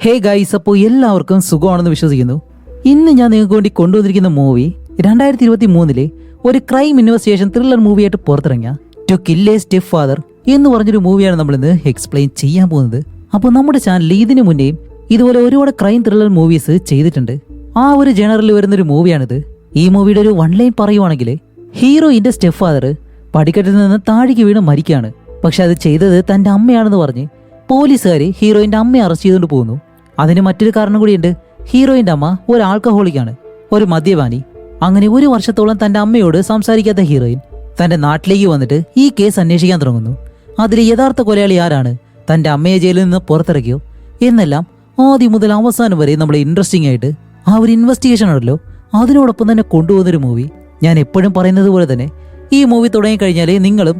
Hey guys, അപ്പോൾ എല്ലാവർക്കും സുഖമാണെന്ന് വിശ്വസിക്കുന്നു. ഇന്ന് ഞാൻ നിങ്ങൾക്ക് വേണ്ടി കൊണ്ടുവന്നിരിക്കുന്ന മൂവി 2023 ഒരു ക്രൈം ഇൻവെസ്റ്റിഗേഷൻ ത്രില്ലർ മൂവിയായിട്ട് പുറത്തിറങ്ങിയ to kill a step father എന്ന് പറഞ്ഞൊരു മൂവിയാണ് നമ്മളിന്ന് എക്സ്പ്ലെയിൻ ചെയ്യാൻ പോകുന്നത്. അപ്പോൾ നമ്മുടെ ചാനൽ ഇതിനു മുന്നേയും ഇതുപോലെ ഒരുപാട് ക്രൈം ത്രില്ലർ മൂവീസ് ചെയ്തിട്ടുണ്ട്. ആ ഒരു ജനറിൽ വരുന്നൊരു മൂവിയാണിത്. ഈ മൂവിയുടെ ഒരു വൺ ലൈൻ പറയുവാണെങ്കിൽ, ഹീറോയിന്റെ സ്റ്റെപ്പ് ഫാദർ പടിക്കെട്ടിൽ നിന്ന് താഴേക്ക് വീണ് മരിക്കുകയാണ്. പക്ഷെ അത് ചെയ്തത് തന്റെ അമ്മയാണെന്ന് പറഞ്ഞ് പോലീസുകാർ ഹീറോയിന്റെ അമ്മയെ അറസ്റ്റ് ചെയ്തുകൊണ്ട് പോകുന്നു. അതിന് മറ്റൊരു കാരണം കൂടിയുണ്ട്. ഹീറോയിന്റെ അമ്മ ഒരു ആൽക്കഹോളിക്കാണ്, ഒരു മദ്യപാനി. അങ്ങനെ ഒരു വർഷത്തോളം തന്റെ അമ്മയോട് സംസാരിക്കാത്ത ഹീറോയിൻ തന്റെ നാട്ടിലേക്ക് വന്നിട്ട് ഈ കേസ് അന്വേഷിക്കാൻ തുടങ്ങുന്നു. അതിൽ യഥാർത്ഥ കൊലയാളി ആരാണ്, തന്റെ അമ്മയെ ജയിലിൽ നിന്ന് പുറത്തിറക്കിയോ എന്നെല്ലാം ആദ്യം മുതൽ അവസാനം വരെ നമ്മളെ ഇൻട്രസ്റ്റിംഗ് ആയിട്ട് ആ ഒരു ഇൻവെസ്റ്റിഗേഷൻ ഉണ്ടല്ലോ അതിനോടൊപ്പം തന്നെ കൊണ്ടുപോകുന്നൊരു മൂവി. ഞാൻ എപ്പോഴും പറയുന്നത് പോലെ തന്നെ ഈ മൂവി തുടങ്ങിക്കഴിഞ്ഞാൽ നിങ്ങളും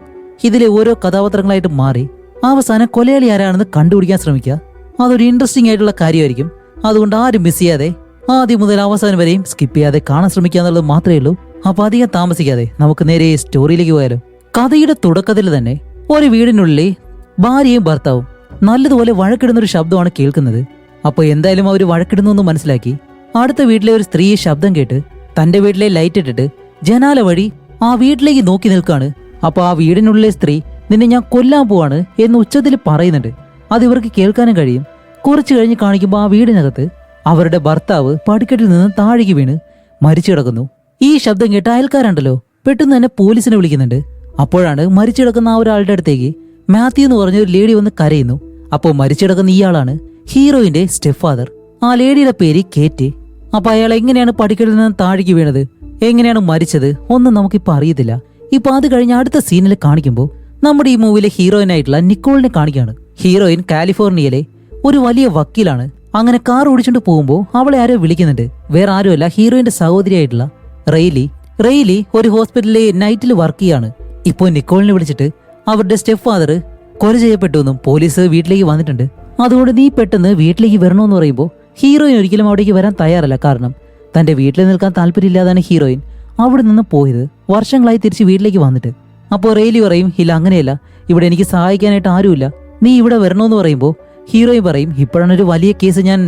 ഇതിലെ ഓരോ കഥാപാത്രങ്ങളായിട്ട് മാറി അവസാനം കൊലയാളി ആരാണെന്ന് കണ്ടുപിടിക്കാൻ ശ്രമിക്കുക. അതൊരു ഇൻട്രസ്റ്റിംഗ് ആയിട്ടുള്ള കാര്യമായിരിക്കും. അതുകൊണ്ട് ആരും മിസ് ചെയ്യാതെ ആദ്യം മുതൽ അവസാനം വരെയും സ്കിപ്പ് ചെയ്യാതെ കാണാൻ ശ്രമിക്കുക എന്നുള്ളത് മാത്രമേ ഉള്ളൂ. അപ്പൊ അധികം താമസിക്കാതെ നമുക്ക് നേരെ സ്റ്റോറിയിലേക്ക് പോയാലോ. കഥയുടെ തുടക്കത്തിൽ തന്നെ ഒരു വീടിനുള്ളിൽ ഭാര്യയും ഭർത്താവും നല്ലതുപോലെ വഴക്കിടുന്നൊരു ശബ്ദമാണ് കേൾക്കുന്നത്. അപ്പോൾ എന്തായാലും അവർ വഴക്കിടുന്നു എന്ന് മനസ്സിലാക്കി അടുത്ത വീട്ടിലെ ഒരു സ്ത്രീ ശബ്ദം കേട്ട് തന്റെ വീട്ടിലെ ലൈറ്റ് ഇട്ടിട്ട് ജനാല വഴി ആ വീട്ടിലേക്ക് നോക്കി നിൽക്കാണ്. അപ്പൊ ആ വീടിനുള്ളിലെ സ്ത്രീ, നിന്നെ ഞാൻ കൊല്ലാൻ പോവാണ് എന്ന് ഉച്ചത്തിൽ പറയുന്നുണ്ട്. അത് ഇവർക്ക് കേൾക്കാനും കഴിയും. കുറച്ചു കഴിഞ്ഞ് കാണിക്കുമ്പോൾ ആ വീടിനകത്ത് അവരുടെ ഭർത്താവ് പടിക്കെട്ടിൽ നിന്ന് താഴേക്ക് വീണ് മരിച്ചു കിടക്കുന്നു. ഈ ശബ്ദം കേട്ട അയൽക്കാരുണ്ടല്ലോ പെട്ടെന്ന് തന്നെ പോലീസിനെ വിളിക്കുന്നുണ്ട്. അപ്പോഴാണ് മരിച്ചു കിടക്കുന്ന ആ ഒരാളുടെ അടുത്തേക്ക് മാത്യു എന്ന് പറഞ്ഞ ഒരു ലേഡി വന്ന് കരയുന്നു. അപ്പോൾ മരിച്ചു കിടക്കുന്ന ഇയാളാണ് ഹീറോയിന്റെ സ്റ്റെപ്പ് ഫാദർ. ആ ലേഡിയുടെ പേര് കേറ്റ്. അപ്പൊ അയാൾ എങ്ങനെയാണ് പടിക്കെട്ടിൽ നിന്ന് താഴേക്ക് വീണത്, എങ്ങനെയാണ് മരിച്ചത് ഒന്നും നമുക്കിപ്പോൾ അറിയത്തില്ല. ഇപ്പൊ അത് കഴിഞ്ഞ് അടുത്ത സീനിൽ കാണിക്കുമ്പോൾ നമ്മുടെ ഈ മൂവിയിലെ ഹീറോയിനായിട്ടുള്ള നിക്കോളിനെ കാണിക്കുകയാണ്. ഹീറോയിൻ കാലിഫോർണിയയിലെ ഒരു വലിയ വക്കീലാണ്. അങ്ങനെ കാർ ഓടിച്ചുകൊണ്ട് പോകുമ്പോൾ അവളെ ആരോ വിളിക്കുന്നുണ്ട്. വേറെ ആരുമല്ല, ഹീറോയിന്റെ സഹോദരിയായിട്ടുള്ള റെയ്ലി. റെയ്ലി ഒരു ഹോസ്പിറ്റലിലെ നൈറ്റിൽ വർക്ക് ചെയ്യാണ്. ഇപ്പോൾ നിക്കോളിനെ വിളിച്ചിട്ട് അവരുടെ സ്റ്റെപ്പ് ഫാദർ കൊല ചെയ്യപ്പെട്ടു എന്നും പോലീസ് വീട്ടിലേക്ക് വന്നിട്ടുണ്ട്, അതുകൊണ്ട് നീ പെട്ടെന്ന് വീട്ടിലേക്ക് വരണമെന്ന് പറയുമ്പോൾ ഹീറോയിൻ ഒരിക്കലും അവിടേക്ക് വരാൻ തയ്യാറല്ല. കാരണം തന്റെ വീട്ടിൽ നിൽക്കാൻ താല്പര്യമില്ലാതാണ് ഹീറോയിൻ അവിടെ നിന്ന് പോയത്, വർഷങ്ങളായി തിരിച്ച് വീട്ടിലേക്ക് വന്നിട്ട്. അപ്പോൾ റെയ്ലി പറയും, ഇല്ല അങ്ങനെയല്ല, ഇവിടെ എനിക്ക് സഹായിക്കാനായിട്ട് ആരുമില്ല, നീ ഇവിടെ വരണമെന്ന് പറയുമ്പോൾ ഹീറോയിൻ പറയും, ഇപ്പോഴാണ് ഒരു വലിയ കേസ് ഞാൻ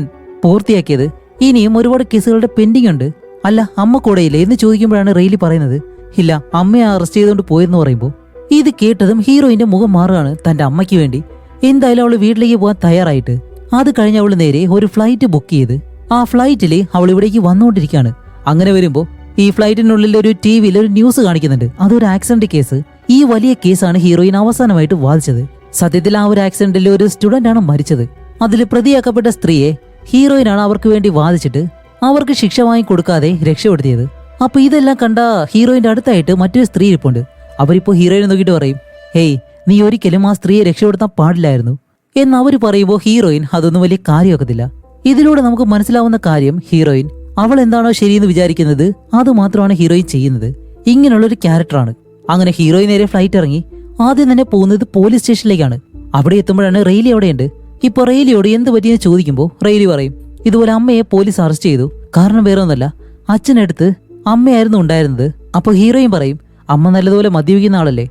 പൂർത്തിയാക്കിയത്, ഇനിയും ഒരുപാട് കേസുകളുടെ പെൻഡിങ് ഉണ്ട്. അല്ല അമ്മ കൂടെയില്ലേ എന്ന് ചോദിക്കുമ്പോഴാണ് റെയ്ലി പറയുന്നത്, ഇല്ല അമ്മയെ അറസ്റ്റ് ചെയ്തുകൊണ്ട് പോയെന്ന് പറയുമ്പോൾ ഇത് കേട്ടതും ഹീറോയിന്റെ മുഖം മാറുകയാണ്. തന്റെ അമ്മയ്ക്ക് വേണ്ടി എന്തായാലും അവള് വീട്ടിലേക്ക് പോകാൻ തയ്യാറായിട്ട് അത് കഴിഞ്ഞ് അവള് നേരെ ഒരു ഫ്ലൈറ്റ് ബുക്ക് ചെയ്ത് ആ ഫ്ലൈറ്റിൽ അവൾ ഇവിടേക്ക് വന്നുകൊണ്ടിരിക്കുകയാണ്. അങ്ങനെ വരുമ്പോൾ ഈ ഫ്ലൈറ്റിനുള്ളിൽ ഒരു ടിവിയിൽ ഒരു ന്യൂസ് കാണിക്കുന്നുണ്ട്. അതൊരു ആക്സിഡന്റ് കേസ്. ഈ വലിയ കേസാണ് ഹീറോയിൻ അവസാനമായിട്ട് വാദിച്ചത്. സത്യത്തിൽ ആ ഒരു ആക്സിഡന്റിൽ ഒരു സ്റ്റുഡന്റ് ആണ് മരിച്ചത്. അതിൽ പ്രതിയാക്കപ്പെട്ട സ്ത്രീയെ ഹീറോയിനാണ് അവർക്ക് വേണ്ടി വാദിച്ചിട്ട് അവർക്ക് ശിക്ഷ വാങ്ങിക്കൊടുക്കാതെ രക്ഷപ്പെടുത്തിയത്. അപ്പൊ ഇതെല്ലാം കണ്ട ഹീറോയിന്റെ അടുത്തായിട്ട് മറ്റൊരു സ്ത്രീ ഇരിപ്പുണ്ട്. അവരിപ്പോ ഹീറോയിനെ നോക്കിയിട്ട് പറയും, ഹേയ് നീ ഒരിക്കലും ആ സ്ത്രീയെ രക്ഷപ്പെടുത്താൻ പാടില്ലായിരുന്നു എന്ന് അവർ പറയുമ്പോൾ ഹീറോയിൻ അതൊന്നും വലിയ കാര്യമാക്കത്തില്ല. ഇതിലൂടെ നമുക്ക് മനസ്സിലാവുന്ന കാര്യം, ഹീറോയിൻ അവൾ എന്താണോ ശരിയെന്ന് വിചാരിക്കുന്നത് അത് മാത്രമാണ് ഹീറോയിൻ ചെയ്യുന്നത്. ഇങ്ങനെയുള്ളൊരു ക്യാരക്ടറാണ്. അങ്ങനെ ഹീറോയിൻ നേരെ ഫ്ലൈറ്റ് ഇറങ്ങി ആദ്യം തന്നെ പോകുന്നത് പോലീസ് സ്റ്റേഷനിലേക്കാണ്. അവിടെ എത്തുമ്പോഴാണ് റെയ്ലി അവിടെയുണ്ട്. ഇപ്പൊ റെയ്ലിയോട് എന്ത് പറ്റിയെന്ന് ചോദിക്കുമ്പോൾ റെയ്ലി പറയും, ഇതുപോലെ അമ്മയെ പോലീസ് അറസ്റ്റ് ചെയ്തു, കാരണം വേറെ ഒന്നല്ല, അച്ഛനടുത്ത് അമ്മയായിരുന്നു ഉണ്ടായിരുന്നത്. അപ്പൊ ഹീറോയിൻ പറയും, അമ്മ നല്ലതുപോലെ മദ്യപിക്കുന്ന ആളല്ലേ,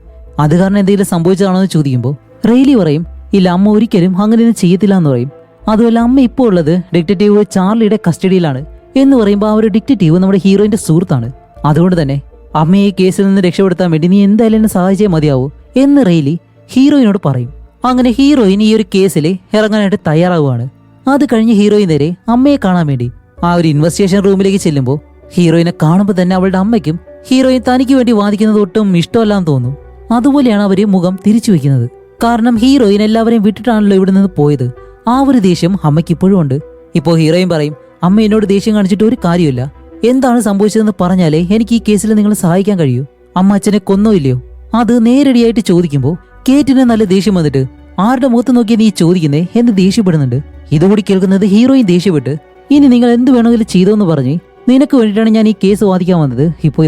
അത് കാരണം എന്തെങ്കിലും സംഭവിച്ചതാണോ എന്ന് ചോദിക്കുമ്പോൾ റെയ്ലി പറയും, ഇല്ല അമ്മ ഒരിക്കലും അങ്ങനെയൊന്നും ചെയ്യത്തില്ല എന്ന് പറയും. അതുപോലെ അമ്മ ഇപ്പോൾ ഉള്ളത് ഡിറ്റക്റ്റീവ് ചാർലിയുടെ കസ്റ്റഡിയിലാണ് എന്ന് പറയുമ്പോൾ ആ ഒരു ഡിറ്റക്റ്റീവ് നമ്മുടെ ഹീറോയിന്റെ സുഹൃത്താണ്. അതുകൊണ്ട് തന്നെ അമ്മയെ ഈ കേസിൽ നിന്ന് രക്ഷപ്പെടുത്താൻ വേണ്ടി നീ എന്തായാലും എന്നെ സഹായിച്ചേ മതിയാവൂ എന്ന് റെയ്ലി ഹീറോയിനോട് പറയും. അങ്ങനെ ഹീറോയിൻ ഈ ഒരു കേസിൽ ഇറങ്ങാനായിട്ട് തയ്യാറാവുകയാണ്. അത് കഴിഞ്ഞ് ഹീറോയിൻ നേരെ അമ്മയെ കാണാൻ വേണ്ടി ആ ഒരു ഇൻവെസ്റ്റിഗേഷൻ റൂമിലേക്ക് ചെല്ലുമ്പോൾ ഹീറോയിനെ കാണുമ്പോൾ തന്നെ അവളുടെ അമ്മയ്ക്കും ഹീറോയിൻ തനിക്ക് വേണ്ടി വാദിക്കുന്നത് ഒട്ടും ഇഷ്ടമല്ലാന്ന് തോന്നുന്നു. അതുപോലെയാണ് അവര് മുഖം തിരിച്ചു വെക്കുന്നത്. കാരണം ഹീറോയിൻ എല്ലാവരെയും വിട്ടിട്ടാണല്ലോ ഇവിടെ നിന്ന് പോയത്. ആ ഒരു ദേഷ്യം അമ്മയ്ക്ക് ഇപ്പോഴും ഉണ്ട്. ഇപ്പോൾ ഹീറോയിൻ പറയും, അമ്മ എന്നോട് ദേഷ്യം കാണിച്ചിട്ട് ഒരു കാര്യമില്ല, എന്താണ് സംഭവിച്ചതെന്ന് പറഞ്ഞാലേ എനിക്ക് ഈ കേസിൽ നിങ്ങളെ സഹായിക്കാൻ കഴിയൂ. അമ്മ അച്ഛനെ കൊന്നോ ഇല്ലയോ? അത് നേരടിയായിട്ട് ചോദിക്കുമ്പോൾ കേറ്റിന് നല്ല ദേഷ്യം വന്നിട്ട്, ആരുടെ മുഖത്ത് നോക്കിയാ നീ ചോദിക്കുന്നേ എന്ന് ദേഷ്യപ്പെടുന്നുണ്ട്. ഇതുകൂടി കേൾക്കുന്നത് ഹീറോയിൻ ദേഷ്യപ്പെട്ട്, ഇനി നിങ്ങൾ എന്ത് വേണമെങ്കിലും ചെയ്തോന്ന് പറഞ്ഞ് നിനക്ക് വേണ്ടിയിട്ടാണ് ഞാൻ ഈ കേസ് വാദിക്കാൻ വന്നത്, ഇപ്പോൾ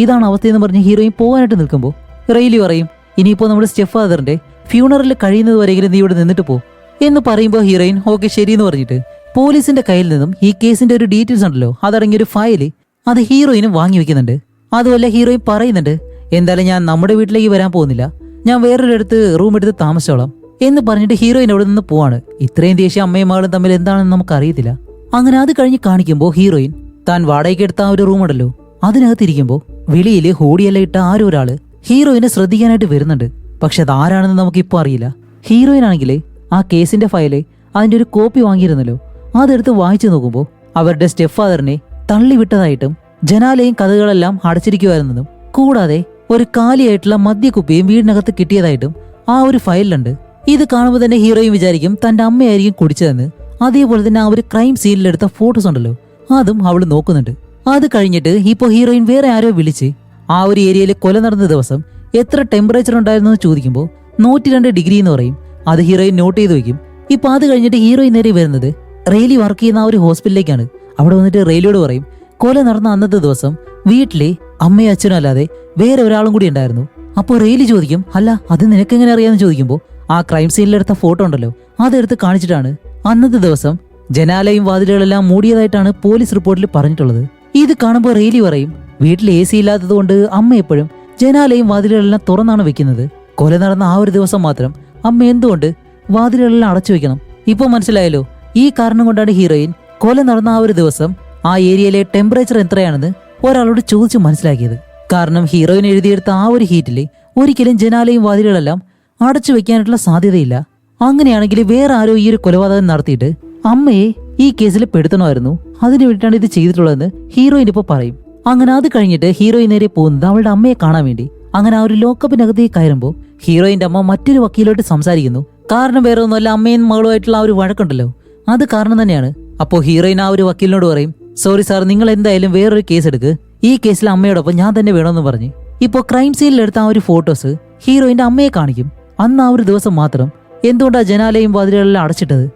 ഇതാണ് അവസ്ഥയെന്ന് പറഞ്ഞ് ഹീറോയിൻ പോകാനായിട്ട് നിൽക്കുമ്പോൾ റെയ്ലി പറയും, ഇനിയിപ്പോൾ നമ്മുടെ സ്റ്റെപ്പ് ഫാദറിന്റെ ഫ്യൂണറിൽ കഴിയുന്നത് വരെയെങ്കിലും നീ ഇവിടെ നിന്നിട്ട് പോ എന്ന് പറയുമ്പോൾ ഹീറോയിൻ ഓക്കെ ശരിയെന്ന് പറഞ്ഞിട്ട് പോലീസിന്റെ കയ്യിൽ നിന്നും ഈ കേസിന്റെ ഒരു ഡീറ്റെയിൽസ് ഉണ്ടല്ലോ അതടങ്ങിയൊരു ഫയല് അത് ഹീറോയിനും വാങ്ങി വെക്കുന്നുണ്ട്. അതുപോലെ ഹീറോയിൻ പറയുന്നുണ്ട്, എന്തായാലും ഞാൻ നമ്മുടെ വീട്ടിലേക്ക് വരാൻ പോകുന്നില്ല, ഞാൻ വേറൊരിടത്ത് റൂം എടുത്ത് താമസിച്ചോളാം, എന്ന് പറഞ്ഞിട്ട് ഹീറോയിൻ അവിടെ നിന്ന് പോവാണ്. ഇത്രയും ദേഷ്യം അമ്മയും മകളും തമ്മിൽ എന്താണെന്ന് നമുക്ക് അറിയത്തില്ല. അങ്ങനെ അത് കഴിഞ്ഞ് കാണിക്കുമ്പോൾ ഹീറോയിൻ താൻ വാടകയ്ക്ക് എടുത്ത ആ ഒരു റൂം ഉണ്ടല്ലോ, അതിനകത്തിരിക്കുമ്പോൾ വെളിയിൽ ഹോഡിയെല്ലാം ഇട്ട ആരോ ഒരാള് ഹീറോയിനെ ശ്രദ്ധിക്കാനായിട്ട് വരുന്നുണ്ട്. പക്ഷെ അതാരാണെന്ന് നമുക്കിപ്പോൾ അറിയില്ല. ഹീറോയിൻ ആണെങ്കിൽ ആ കേസിന്റെ ഫയല് അതിന്റെ ഒരു കോപ്പി വാങ്ങിയിരുന്നല്ലോ, അതെടുത്ത് വായിച്ചു നോക്കുമ്പോൾ അവരുടെ സ്റ്റെപ്പ് ഫാദറിനെ തള്ളിവിട്ടതായിട്ടും ജനാലയും കഥകളെല്ലാം അടച്ചിരിക്കുമായിരുന്നതും കൂടാതെ ഒരു കാലിയായിട്ടുള്ള മദ്യക്കുപ്പിയും വീടിനകത്ത് കിട്ടിയതായിട്ടും ആ ഒരു ഫയലിലുണ്ട്. ഇത് കാണുമ്പോൾ തന്നെ ഹീറോയിൻ വിചാരിക്കും തന്റെ അമ്മയായിരിക്കും കുടിച്ചതെന്ന്. അതേപോലെ തന്നെ ആ ഒരു ക്രൈം സീനിലെടുത്ത ഫോട്ടോസ് ഉണ്ടല്ലോ, അതും അവൾ നോക്കുന്നുണ്ട്. അത് കഴിഞ്ഞിട്ട് ഇപ്പോൾ ഹീറോയിൻ വേറെ ആരോ വിളിച്ച് ആ ഒരു ഏരിയയിൽ കൊല നടന്ന ദിവസം എത്ര ടെമ്പറേച്ചർ ഉണ്ടായിരുന്നു എന്ന് ചോദിക്കുമ്പോൾ 102 ഡിഗ്രി എന്ന് പറയും. അത് ഹീറോയിൻ നോട്ട് ചെയ്ത് വയ്ക്കും. ഇപ്പൊ അത് കഴിഞ്ഞിട്ട് ഹീറോയിൻ നേരെ വരുന്നത് റെയിലി വർക്ക് ചെയ്യുന്ന ആ ഒരു ഹോസ്പിറ്റലിലേക്കാണ്. അവിടെ വന്നിട്ട് റെയിലിയോട് പറയും കൊല നടന്ന അന്നത്തെ ദിവസം വീട്ടിലെ അമ്മയും അച്ഛനും അല്ലാതെ വേറെ ഒരാളും കൂടി ഉണ്ടായിരുന്നു. അപ്പോൾ റെയിലി ചോദിക്കും, അല്ല അത് നിനക്കെങ്ങനെ അറിയാമെന്ന് ചോദിക്കുമ്പോൾ ആ ക്രൈം സീനിലെടുത്ത ഫോട്ടോ ഉണ്ടല്ലോ, അതെടുത്ത് കാണിച്ചിട്ടാണ് അന്നത്തെ ദിവസം ജനാലയും വാതിലുകളെല്ലാം മൂടിയതായിട്ടാണ് പോലീസ് റിപ്പോർട്ടിൽ പറഞ്ഞിട്ടുള്ളത്. ഇത് കാണുമ്പോൾ റെയിലി പറയും വീട്ടിൽ AC ഇല്ലാത്തത് കൊണ്ട് അമ്മ എപ്പോഴും ജനാലയും വാതിലുകളെല്ലാം തുറന്നാണ് വെക്കുന്നത്. കൊല നടന്ന ആ ഒരു ദിവസം മാത്രം അമ്മ എന്തുകൊണ്ട് വാതിലുകളെല്ലാം അടച്ചു വെക്കണം? ഇപ്പൊ മനസ്സിലായല്ലോ, ഈ കാരണം കൊണ്ടാണ് ഹീറോയിൻ കൊല നടന്ന ആ ഒരു ദിവസം ആ ഏരിയയിലെ ടെമ്പറേച്ചർ എത്രയാണെന്ന് ഒരാളോട് ചോദിച്ചു മനസ്സിലാക്കിയത്. കാരണം ഹീറോയിൻ എഴുതിയെടുത്ത ആ ഒരു ഹീറ്റിൽ ഒരിക്കലും ജനാലയും വാതിലുകളെല്ലാം അടച്ചു വെക്കാനായിട്ടുള്ള സാധ്യതയില്ല. അങ്ങനെയാണെങ്കിൽ വേറെ ആരോ ഈ ഒരു കൊലപാതകം നടത്തിയിട്ട് അമ്മയെ ഈ കേസിൽ പെടുത്തണമായിരുന്നു, അതിനു വേണ്ടിയിട്ടാണ് ഇത് ചെയ്തിട്ടുള്ളതെന്ന് ഹീറോയിൻ ഇപ്പോൾ പറയും. അങ്ങനെ അത് കഴിഞ്ഞിട്ട് ഹീറോയിൻ നേരെ പോകുന്നത് അവളുടെ അമ്മയെ കാണാൻ വേണ്ടി. അങ്ങനെ ആ ഒരു ലോക്കപ്പിനകത്തേക്ക് കയറുമ്പോൾ ഹീറോയിന്റെ അമ്മ മറ്റൊരു വക്കീലോട്ട് സംസാരിക്കുന്നു. കാരണം വേറെ ഒന്നുമല്ല, അമ്മയും മകളുമായിട്ടുള്ള ആ ഒരു വഴക്കുണ്ടല്ലോ, അത് കാരണം തന്നെയാണ്. അപ്പോൾ ഹീറോയിൻ ആ ഒരു വക്കീലിനോട് പറയും, സോറി സാർ, നിങ്ങൾ എന്തായാലും വേറൊരു കേസ് എടുക്ക്, ഈ കേസിൽ അമ്മയോടൊപ്പം ഞാൻ തന്നെ വേണമെന്ന് പറഞ്ഞ്. ഇപ്പോൾ ക്രൈം സീനിലെടുത്ത ആ ഒരു ഫോട്ടോസ് ഹീറോയിന്റെ അമ്മയെ കാണിക്കും. അന്ന് ആ ഒരു ദിവസം മാത്രം എന്തുകൊണ്ടാണ് ജനാലയും വാതിലുകളെല്ലാം അടച്ചിട്ടത്?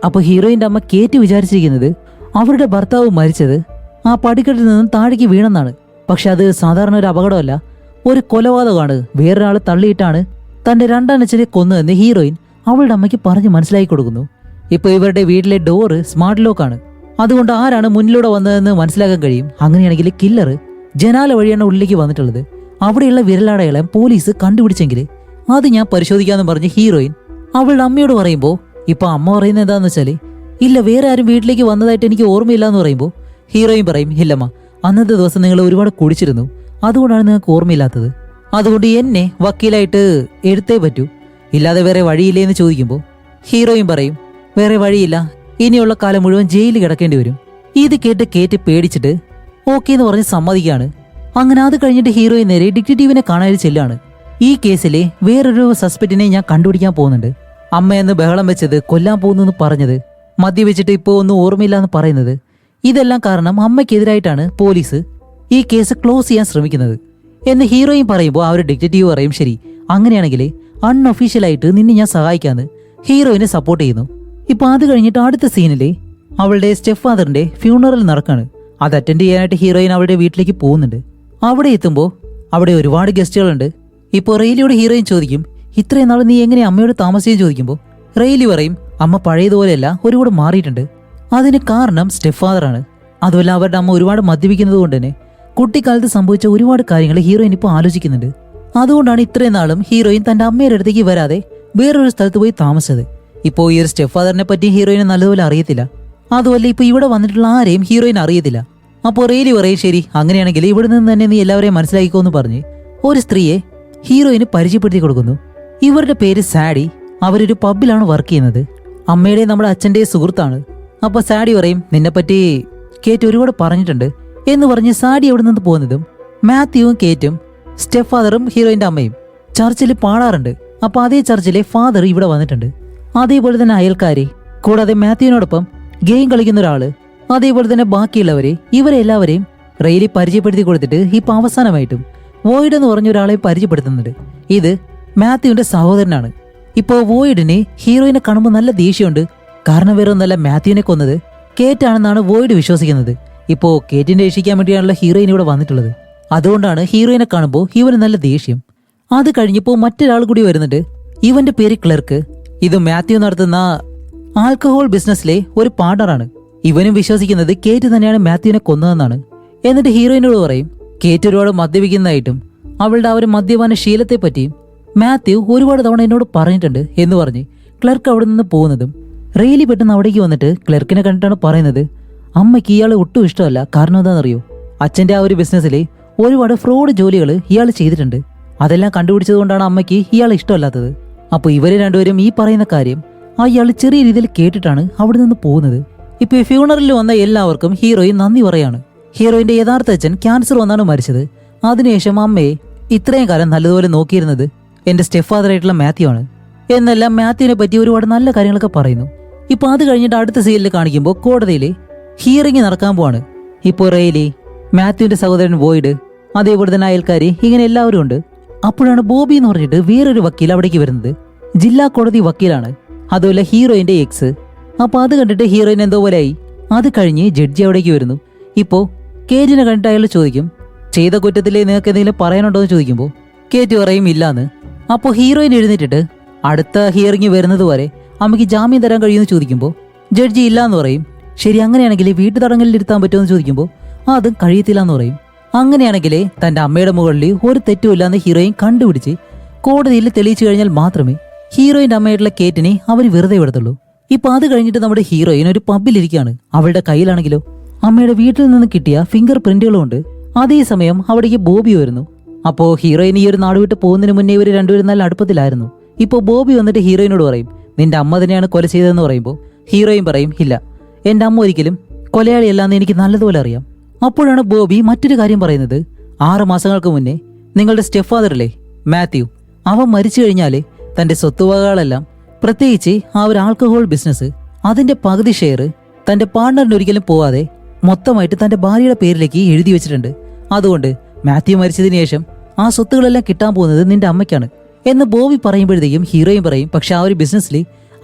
അപ്പോൾ ഹീറോയിന്റെ അമ്മ കേറ്റ് വിചാരിച്ചിരിക്കുന്നത് അവരുടെ ഭർത്താവ് മരിച്ചത് ആ പടിക്കെട്ടിൽ നിന്നും താഴേക്ക് വീണെന്നാണ്. പക്ഷെ അത് സാധാരണ ഒരു അപകടമല്ല, ഒരു കൊലപാതകമാണ്. വേറൊരാൾ തള്ളിയിട്ടാണ് തന്റെ രണ്ടാനച്ഛനെ കൊന്നതെന്ന് ഹീറോയിൻ അവളുടെ അമ്മയ്ക്ക് പറഞ്ഞ് മനസ്സിലാക്കി കൊടുക്കുന്നു. ഇപ്പോൾ ഇവരുടെ വീട്ടിലെ ഡോറ് സ്മാർട്ട് ലോക്കാണ്, അതുകൊണ്ട് ആരാണ് മുന്നിലൂടെ വന്നതെന്ന് മനസ്സിലാക്കാൻ കഴിയും. അങ്ങനെയാണെങ്കിൽ കില്ലർ ജനാല വഴിയാണ് ഉള്ളിലേക്ക് വന്നിട്ടുള്ളത്. അവിടെയുള്ള വിരലടയാളം പോലീസ് കണ്ടുപിടിച്ചെങ്കിൽ അത് ഞാൻ പരിശോധിക്കാന്ന് പറഞ്ഞ് ഹീറോയിൻ അവളുടെ അമ്മയോട് പറയുമ്പോൾ ഇപ്പൊ അമ്മ പറയുന്നത് എന്താന്ന് വെച്ചാല്, ഇല്ല വേറെ ആരും വീട്ടിലേക്ക് വന്നതായിട്ട് എനിക്ക് ഓർമ്മയില്ല എന്ന് പറയുമ്പോൾ ഹീറോയിൻ പറയും, ഇല്ലമ്മ, അന്നത്തെ ദിവസം നിങ്ങൾ ഒരുപാട് കുടിച്ചിരുന്നു, അതുകൊണ്ടാണ് നിങ്ങൾക്ക് ഓർമ്മയില്ലാത്തത്. അതുകൊണ്ട് എന്നെ വക്കീലായിട്ട് എടുത്തേ പറ്റൂ, ഇല്ലാതെ വേറെ വഴിയില്ലേ എന്ന് ചോദിക്കുമ്പോൾ ഹീറോയിൻ പറയും, വേറെ വഴിയില്ല, ഇനിയുള്ള കാലം മുഴുവൻ ജയിലിൽ കിടക്കേണ്ടി വരും. ഇത് കേട്ട് കേറ്റ് പേടിച്ചിട്ട് ഓക്കെ എന്ന് പറഞ്ഞ് സമ്മതിക്കുകയാണ്. അങ്ങനെ അത് കഴിഞ്ഞിട്ട് ഹീറോയിൻ നേരെ ഡിറ്റക്റ്റീവിനെ കാണാൻ ചെല്ലാണ്. ഈ കേസിലെ വേറൊരു സസ്പെക്റ്റിനെ ഞാൻ കണ്ടുപിടിക്കാൻ പോകുന്നുണ്ട്. അമ്മയെന്ന് ബഹളം വെച്ചത്, കൊല്ലാൻ പോകുന്നു പറഞ്ഞത്, മദ്യവെച്ചിട്ട് ഇപ്പോൾ ഒന്നും ഓർമ്മയില്ല എന്ന് പറയുന്നത്, ഇതെല്ലാം കാരണം അമ്മയ്ക്കെതിരായിട്ടാണ് പോലീസ് ഈ കേസ് ക്ലോസ് ചെയ്യാൻ ശ്രമിക്കുന്നത് എന്ന് ഹീറോയിൻ പറയുമ്പോൾ ആ ഒരു ഡിറ്റക്റ്റീവ് പറയും, ശരി അങ്ങനെയാണെങ്കിൽ അൺഒഫീഷ്യലായിട്ട് നിന്നെ ഞാൻ സഹായിക്കാന്ന് ഹീറോയിനെ സപ്പോർട്ട് ചെയ്യുന്നു. ഇപ്പൊ അത് കഴിഞ്ഞിട്ട് അടുത്ത സീനില് അവളുടെ സ്റ്റെപ്പ് ഫാദറിന്റെ ഫ്യൂണറൽ നടക്കാണ്. അത് അറ്റൻഡ് ചെയ്യാനായിട്ട് ഹീറോയിൻ അവളുടെ വീട്ടിലേക്ക് പോകുന്നുണ്ട്. അവിടെ എത്തുമ്പോൾ അവിടെ ഒരുപാട് ഗസ്റ്റുകളുണ്ട്. ഇപ്പോൾ റെയിലിയോട് ഹീറോയിൻ ചോദിക്കും, ഇത്രയും നാൾ നീ എങ്ങനെ അമ്മയോട് താമസിച്ചെന്ന് ചോദിക്കുമ്പോൾ റെയിലി പറയും, അമ്മ പഴയതുപോലെയല്ല, ഒരുപാട് മാറിയിട്ടുണ്ട്. അതിന് കാരണം സ്റ്റെപ്പ് ഫാദറാണ്. അതുമല്ല അവരുടെ അമ്മ ഒരുപാട് മദ്യപിക്കുന്നത് കൊണ്ട് തന്നെ കുട്ടിക്കാലത്ത് സംഭവിച്ച ഒരുപാട് കാര്യങ്ങൾ ഹീറോയിൻ ഇപ്പോൾ ആലോചിക്കുന്നുണ്ട്. അതുകൊണ്ടാണ് ഇത്രയും നാളും ഹീറോയിൻ തന്റെ അമ്മയുടെ അടുത്തേക്ക് വരാതെ വേറൊരു സ്ഥലത്ത് പോയി താമസിച്ചത്. ഇപ്പോൾ ഈ ഒരു സ്റ്റെപ്പ് ഫാദറിനെ പറ്റി ഹീറോയിനെ നല്ലതുപോലെ അറിയത്തില്ല. അതുമല്ല ഇപ്പൊ ഇവിടെ വന്നിട്ടുള്ള ആരെയും ഹീറോയിൻ അറിയത്തില്ല. അപ്പോൾ റെയിലി പറയും, ശരി അങ്ങനെയാണെങ്കിൽ ഇവിടെ നിന്ന് തന്നെ നീ എല്ലാവരെയും മനസ്സിലാക്കിക്കോന്ന് പറഞ്ഞ് ഒരു സ്ത്രീയെ ഹീറോയിന് പരിചയപ്പെടുത്തി കൊടുക്കുന്നു. ഇവരുടെ പേര് സാഡി. അവരൊരു പബ്ബിലാണ് വർക്ക് ചെയ്യുന്നത്. അമ്മയുടെ നമ്മുടെ അച്ഛൻ്റെ സുഹൃത്താണ്. അപ്പോൾ സാഡി പറയും, നിന്നെപ്പറ്റി കേറ്റ് ഒരുപാട് പറഞ്ഞിട്ടുണ്ട് എന്ന് പറഞ്ഞ് സാഡി അവിടെ നിന്ന് പോകുന്നതും മാത്യുവും കേറ്റും സ്റ്റെപ്പ് ഫാദറും ഹീറോയിന്റെ അമ്മയും ചർച്ചിൽ പാടാറുണ്ട്. അപ്പോൾ അതേ ചർച്ചിലെ ഫാദർ ഇവിടെ വന്നിട്ടുണ്ട്. അതേപോലെ തന്നെ അയൽക്കാരെ, കൂടാതെ മാത്യുവിനോടൊപ്പം ഗെയിം കളിക്കുന്ന ഒരാള്, അതേപോലെ തന്നെ ബാക്കിയുള്ളവരെ, ഇവരെ എല്ലാവരെയും റെയിലി പരിചയപ്പെടുത്തി കൊടുത്തിട്ട് ഇപ്പൊ അവസാനമായിട്ടും വോയിഡ് എന്ന് പറഞ്ഞ ഒരാളെ പരിചയപ്പെടുത്തുന്നുണ്ട്. ഇത് മാത്യുവിന്റെ സഹോദരനാണ്. ഇപ്പോൾ വോയിഡിന് ഹീറോയിനെ കാണുമ്പോൾ നല്ല ദേഷ്യമുണ്ട്. കാരണം വേറെ ഒന്നല്ല, മാത്യുവിനെ കൊന്നത് കേറ്റാണെന്നാണ് വോയിഡ് വിശ്വസിക്കുന്നത്. ഇപ്പോൾ കേറ്റിനെ രക്ഷിക്കാൻ വേണ്ടിയാണല്ലോ ഹീറോയിൻ ഇവിടെ വന്നിട്ടുള്ളത്. അതുകൊണ്ടാണ് ഹീറോയിനെ കാണുമ്പോൾ ഇവന് നല്ല ദേഷ്യം. അത് കഴിഞ്ഞപ്പോൾ മറ്റൊരാൾ കൂടി വരുന്നുണ്ട്. ഇവന്റെ പേര് ക്ലർക്ക്. ഇത് മാത്യു നടത്തുന്ന ആൽക്കഹോൾ ബിസിനസ്സിലെ ഒരു പാർട്ണറാണ്. ഇവനും വിശ്വസിക്കുന്നത് കേറ്റ് തന്നെയാണ് മാത്യുവിനെ കൊന്നതെന്നാണ്. എന്നിട്ട് ഹീറോയിനോട് പറയും, കേറ്റ് ഒരുപാട് മദ്യപിക്കുന്നതായിട്ടും അവളുടെ ആ ഒരു മദ്യപാന ശീലത്തെ പറ്റിയും മാത്യു ഒരുപാട് തവണ എന്നോട് പറഞ്ഞിട്ടുണ്ട് എന്ന് പറഞ്ഞ് ക്ലർക്ക് അവിടെ നിന്ന് പോകുന്നതും റെയിലി പെട്ടെന്ന് അവിടേക്ക് വന്നിട്ട് ക്ലർക്കിനെ കണ്ടിട്ടാണ് പറയുന്നത്, അമ്മയ്ക്ക് ഇയാളെ ഒട്ടും ഇഷ്ടമല്ല. കാരണം എന്താണെന്നറിയോ, അച്ഛൻ്റെ ആ ഒരു ബിസിനസ്സിൽ ഒരുപാട് ഫ്രോഡ് ജോലികൾ ഇയാൾ ചെയ്തിട്ടുണ്ട്. അതെല്ലാം കണ്ടുപിടിച്ചത് കൊണ്ടാണ് അമ്മയ്ക്ക് ഇയാളെ ഇഷ്ടമല്ലാത്തത്. അപ്പോൾ ഇവര് രണ്ടുപേരും ഈ പറയുന്ന കാര്യം അയാൾ ചെറിയ രീതിയിൽ കേട്ടിട്ടാണ് അവിടെ നിന്ന് പോകുന്നത്. ഇപ്പൊ ഈ ഫ്യൂണറലിൽ വന്ന എല്ലാവർക്കും ഹീറോയിൻ നന്ദി പറയാണ്. ഹീറോയിന്റെ യഥാർത്ഥ അച്ഛൻ ക്യാൻസർ വന്നാണ് മരിച്ചത്. അതിനുശേഷം അമ്മയെ ഇത്രയും കാലം നല്ലതുപോലെ നോക്കിയിരുന്നത് എന്റെ സ്റ്റെപ്പ് ഫാദറായിട്ടുള്ള മാത്യു ആണ് എന്നെല്ലാം മാത്യുവിനെ പറ്റി ഒരുപാട് നല്ല കാര്യങ്ങളൊക്കെ പറയുന്നു. ഇപ്പൊ അത് കഴിഞ്ഞിട്ട് അടുത്ത സീനിൽ കാണിക്കുമ്പോൾ കോടതിയില് ഹിയറിംഗ് നടക്കാൻ പോവാണ്. ഇപ്പോൾ റെയിലി, മാത്യുവിന്റെ സഹോദരൻ ബോയ്ഡ്, അതേപോലെ തന്നെ അയൽക്കാരി, ഇങ്ങനെ എല്ലാവരും ഉണ്ട്. അപ്പോഴാണ് ബോബി എന്ന് പറഞ്ഞിട്ട് വേറൊരു വക്കീൽ അവിടേക്ക് വരുന്നത്. ജില്ലാ കോടതി വക്കീലാണ്, അതുപോലെ ഹീറോയിന്റെ എക്സ്. അപ്പൊ അത് കണ്ടിട്ട് ഹീറോയിൻ എന്തോ പോലെയായി. അത് കഴിഞ്ഞ് ജഡ്ജി അവിടേക്ക് വരുന്നു. ഇപ്പോ കേറ്റിനെ കണ്ടിട്ട് അയാൾ ചോദിക്കും, ചെയ്ത കുറ്റത്തിലേ നിങ്ങൾക്ക് എന്തെങ്കിലും പറയാനുണ്ടോ എന്ന് ചോദിക്കുമ്പോൾ കേറ്റ് പറയും ഇല്ലാന്ന്. അപ്പോൾ ഹീറോയിൻ എഴുന്നേറ്റിട്ട് അടുത്ത ഹിയറിംഗ് വരുന്നത് വരെ അമ്മയ്ക്ക് ജാമ്യം തരാൻ കഴിയുമെന്ന് ചോദിക്കുമ്പോൾ ജഡ്ജി ഇല്ലാന്ന് പറയും. ശരി, അങ്ങനെയാണെങ്കിൽ വീട്ടു തടങ്കലിൽ ഇരുത്താൻ പറ്റുമോ എന്ന് ചോദിക്കുമ്പോൾ അതും കഴിയത്തില്ല എന്ന് പറയും. അങ്ങനെയാണെങ്കിൽ തന്റെ അമ്മയുടെ മുകളിൽ ഒരു തെറ്റുമില്ലാന്ന് ഹീറോയിൻ കണ്ടുപിടിച്ച് കോടതിയിൽ തെളിയിച്ചു കഴിഞ്ഞാൽ മാത്രമേ ഹീറോയിന്റെ അമ്മയായിട്ടുള്ള കേറ്റിനെ അവർ വെറുതെ വിടത്തുള്ളൂ. ഇപ്പൊ അത് കഴിഞ്ഞിട്ട് നമ്മുടെ ഹീറോയിൻ ഒരു പബ്ബിലിരിക്കുകയാണ്. അവളുടെ കയ്യിലാണെങ്കിലോ അമ്മയുടെ വീട്ടിൽ നിന്ന് കിട്ടിയ ഫിംഗർ പ്രിന്റുകളും ഉണ്ട്. അതേസമയം അവിടേക്ക് ബോബി വരുന്നു. അപ്പോ ഹീറോയിൻ ഈ ഒരു നാട് വിട്ട് പോകുന്നതിന് മുന്നേ ഇവർ രണ്ടുപേരും നല്ല അടുപ്പത്തിലായിരുന്നു. ഇപ്പോൾ ബോബി വന്നിട്ട് ഹീറോയിനോട് പറയും, നിന്റെ അമ്മ തന്നെയാണ് കൊല ചെയ്തതെന്ന് പറയുമ്പോൾ ഹീറോയിൻ പറയും, ഇല്ല, എന്റെ അമ്മ ഒരിക്കലും കൊലയാളിയല്ലാന്ന് എനിക്ക് നല്ലതുപോലെ അറിയാം. അപ്പോഴാണ് ബോബി മറ്റൊരു കാര്യം പറയുന്നത്, 6 മാസങ്ങൾക്ക് മുന്നേ നിങ്ങളുടെ സ്റ്റെപ്പ് ഫാദറില്ലേ മാത്യു, അവൻ മരിച്ചു കഴിഞ്ഞാല് തന്റെ സ്വത്തുവകകളെല്ലാം, പ്രത്യേകിച്ച് ആ ഒരു ആൽക്കഹോൾ ബിസിനസ്, അതിന്റെ പകുതി ഷെയർ തന്റെ പാർട്ണറിന് ഒരിക്കലും പോവാതെ മൊത്തമായിട്ട് തന്റെ ഭാര്യയുടെ പേരിലേക്ക് എഴുതി വെച്ചിട്ടുണ്ട്. അതുകൊണ്ട് മാത്യു മരിച്ചതിന് ശേഷം ആ സ്വത്തുകളെല്ലാം കിട്ടാൻ പോകുന്നത് നിന്റെ അമ്മയ്ക്കാണ് എന്ന് ബോബി പറയുമ്പോഴത്തേക്കും ഹീറോയിൻ പറയും, പക്ഷെ ആ ഒരു ബിസിനസ്സിൽ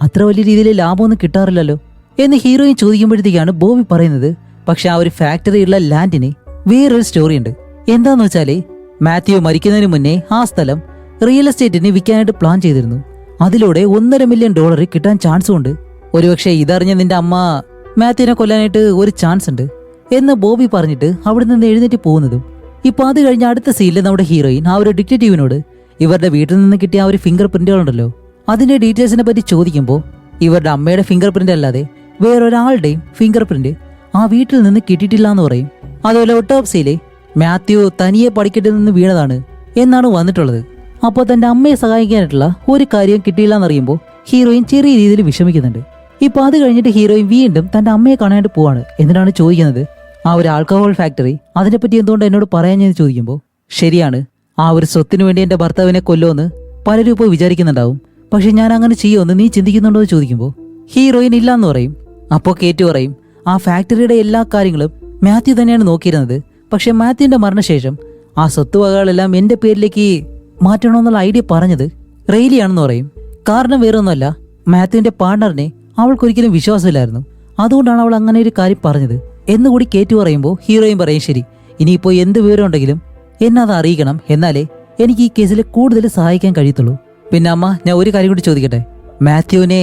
അത്ര വലിയ രീതിയിൽ ലാഭമൊന്നും കിട്ടാറില്ലല്ലോ എന്ന് ഹീറോയിൻ ചോദിക്കുമ്പോഴത്തേക്കാണ് ബോബി പറയുന്നത്, പക്ഷെ ആ ഒരു ഫാക്ടറിയുള്ള ലാൻഡിന് വേറൊരു സ്റ്റോറി ഉണ്ട്. എന്താന്ന് വെച്ചാല് മാത്യു മരിക്കുന്നതിന് മുന്നേ ആ സ്ഥലം റിയൽ എസ്റ്റേറ്റിന് വിൽക്കാനായിട്ട് പ്ലാൻ ചെയ്തിരുന്നു. അതിലൂടെ $1.5 മില്യൺ കിട്ടാൻ ചാൻസും ഉണ്ട്. ഒരുപക്ഷെ ഇതറിഞ്ഞ നിന്റെ അമ്മ മാത്യുവിനെ കൊല്ലാനായിട്ട് ഒരു ചാൻസ് ഉണ്ട് എന്ന് ബോബി പറഞ്ഞിട്ട് അവിടെ നിന്ന് എഴുന്നേറ്റ് പോകുന്നതും. ഇപ്പൊ അത് കഴിഞ്ഞ അടുത്ത സീനിൽ നമ്മുടെ ഹീറോയിൻ ആ ഒരു ഡിറ്റക്റ്റീവിനോട് ഇവരുടെ വീട്ടിൽ നിന്ന് കിട്ടിയ ആ ഒരു ഫിംഗർ പ്രിന്റുകളുണ്ടല്ലോ അതിന്റെ ഡീറ്റെയിൽസിനെ പറ്റി ചോദിക്കുമ്പോൾ ഇവരുടെ അമ്മയുടെ ഫിംഗർ പ്രിന്റ് അല്ലാതെ വേറൊരാളുടെയും ഫിംഗർ പ്രിന്റ് ആ വീട്ടിൽ നിന്ന് കിട്ടിയിട്ടില്ല എന്ന് പറയും. അതുപോലെ ഒട്ടോപ്സിയിലെ മാത്യു തനിയെ പടിക്കെട്ടിൽ നിന്ന് വീണതാണ് എന്നാണ് വന്നിട്ടുള്ളത്. അപ്പോൾ തന്റെ അമ്മയെ സഹായിക്കാനായിട്ടുള്ള ഒരു കാര്യം കിട്ടിയില്ല എന്നറിയുമ്പോൾ ഹീറോയിൻ ചെറിയ രീതിയിൽ വിഷമിക്കുന്നുണ്ട്. ഇപ്പൊ അത് കഴിഞ്ഞിട്ട് ഹീറോയിൻ വീണ്ടും തന്റെ അമ്മയെ കാണാനായിട്ട് പോവാണ്. എന്നിട്ടാണ് ചോദിക്കുന്നത്, ആ ഒരു ആൽക്കഹോൾ ഫാക്ടറി അതിനെപ്പറ്റി എന്തുകൊണ്ട് എന്നോട് പറയാഞ്ഞെന്ന് ചോദിക്കുമ്പോൾ, ശരിയാണ്, ആ ഒരു സ്വത്തിനു വേണ്ടി എന്റെ ഭർത്താവിനെ കൊല്ലുമെന്ന് പലരും ഇപ്പോൾ വിചാരിക്കുന്നുണ്ടാവും, പക്ഷെ ഞാൻ അങ്ങനെ ചെയ്യുമെന്ന് നീ ചിന്തിക്കുന്നുണ്ടോ എന്ന് ചോദിക്കുമ്പോൾ ഹീറോയിൻ ഇല്ലാന്ന് പറയും. അപ്പോൾ കേറ്റ് പറയും, ആ ഫാക്ടറിയുടെ എല്ലാ കാര്യങ്ങളും മാത്യു തന്നെയാണ് നോക്കിയിരുന്നത്, പക്ഷെ മാത്യുവിന്റെ മരണശേഷം ആ സ്വത്തുവകകളെല്ലാം എന്റെ പേരിലേക്ക് മാറ്റണമെന്നുള്ള ഐഡിയ പറഞ്ഞത് റെയിലിയാണെന്ന് പറയും. കാരണം വേറൊന്നുമല്ല, മാത്യുവിന്റെ പാർട്ണറിനെ അവൾക്കൊരിക്കലും വിശ്വാസമില്ലായിരുന്നു, അതുകൊണ്ടാണ് അവൾ അങ്ങനെ ഒരു കാര്യം പറഞ്ഞത് എന്നുകൂടി കേറ്റ് പറയുമ്പോൾ ഹീറോയിൻ പറയും, ശരി, ഇനിയിപ്പോൾ എന്ത് വിവരം ഉണ്ടെങ്കിലും എന്നെ അത് അറിയിക്കണം, എന്നാലേ എനിക്ക് ഈ കേസിൽ കൂടുതൽ സഹായിക്കാൻ കഴിയത്തുള്ളൂ. പിന്നെ അമ്മ, ഞാൻ ഒരു കാര്യം കൂടി ചോദിക്കട്ടെ, മാത്യുവിനെ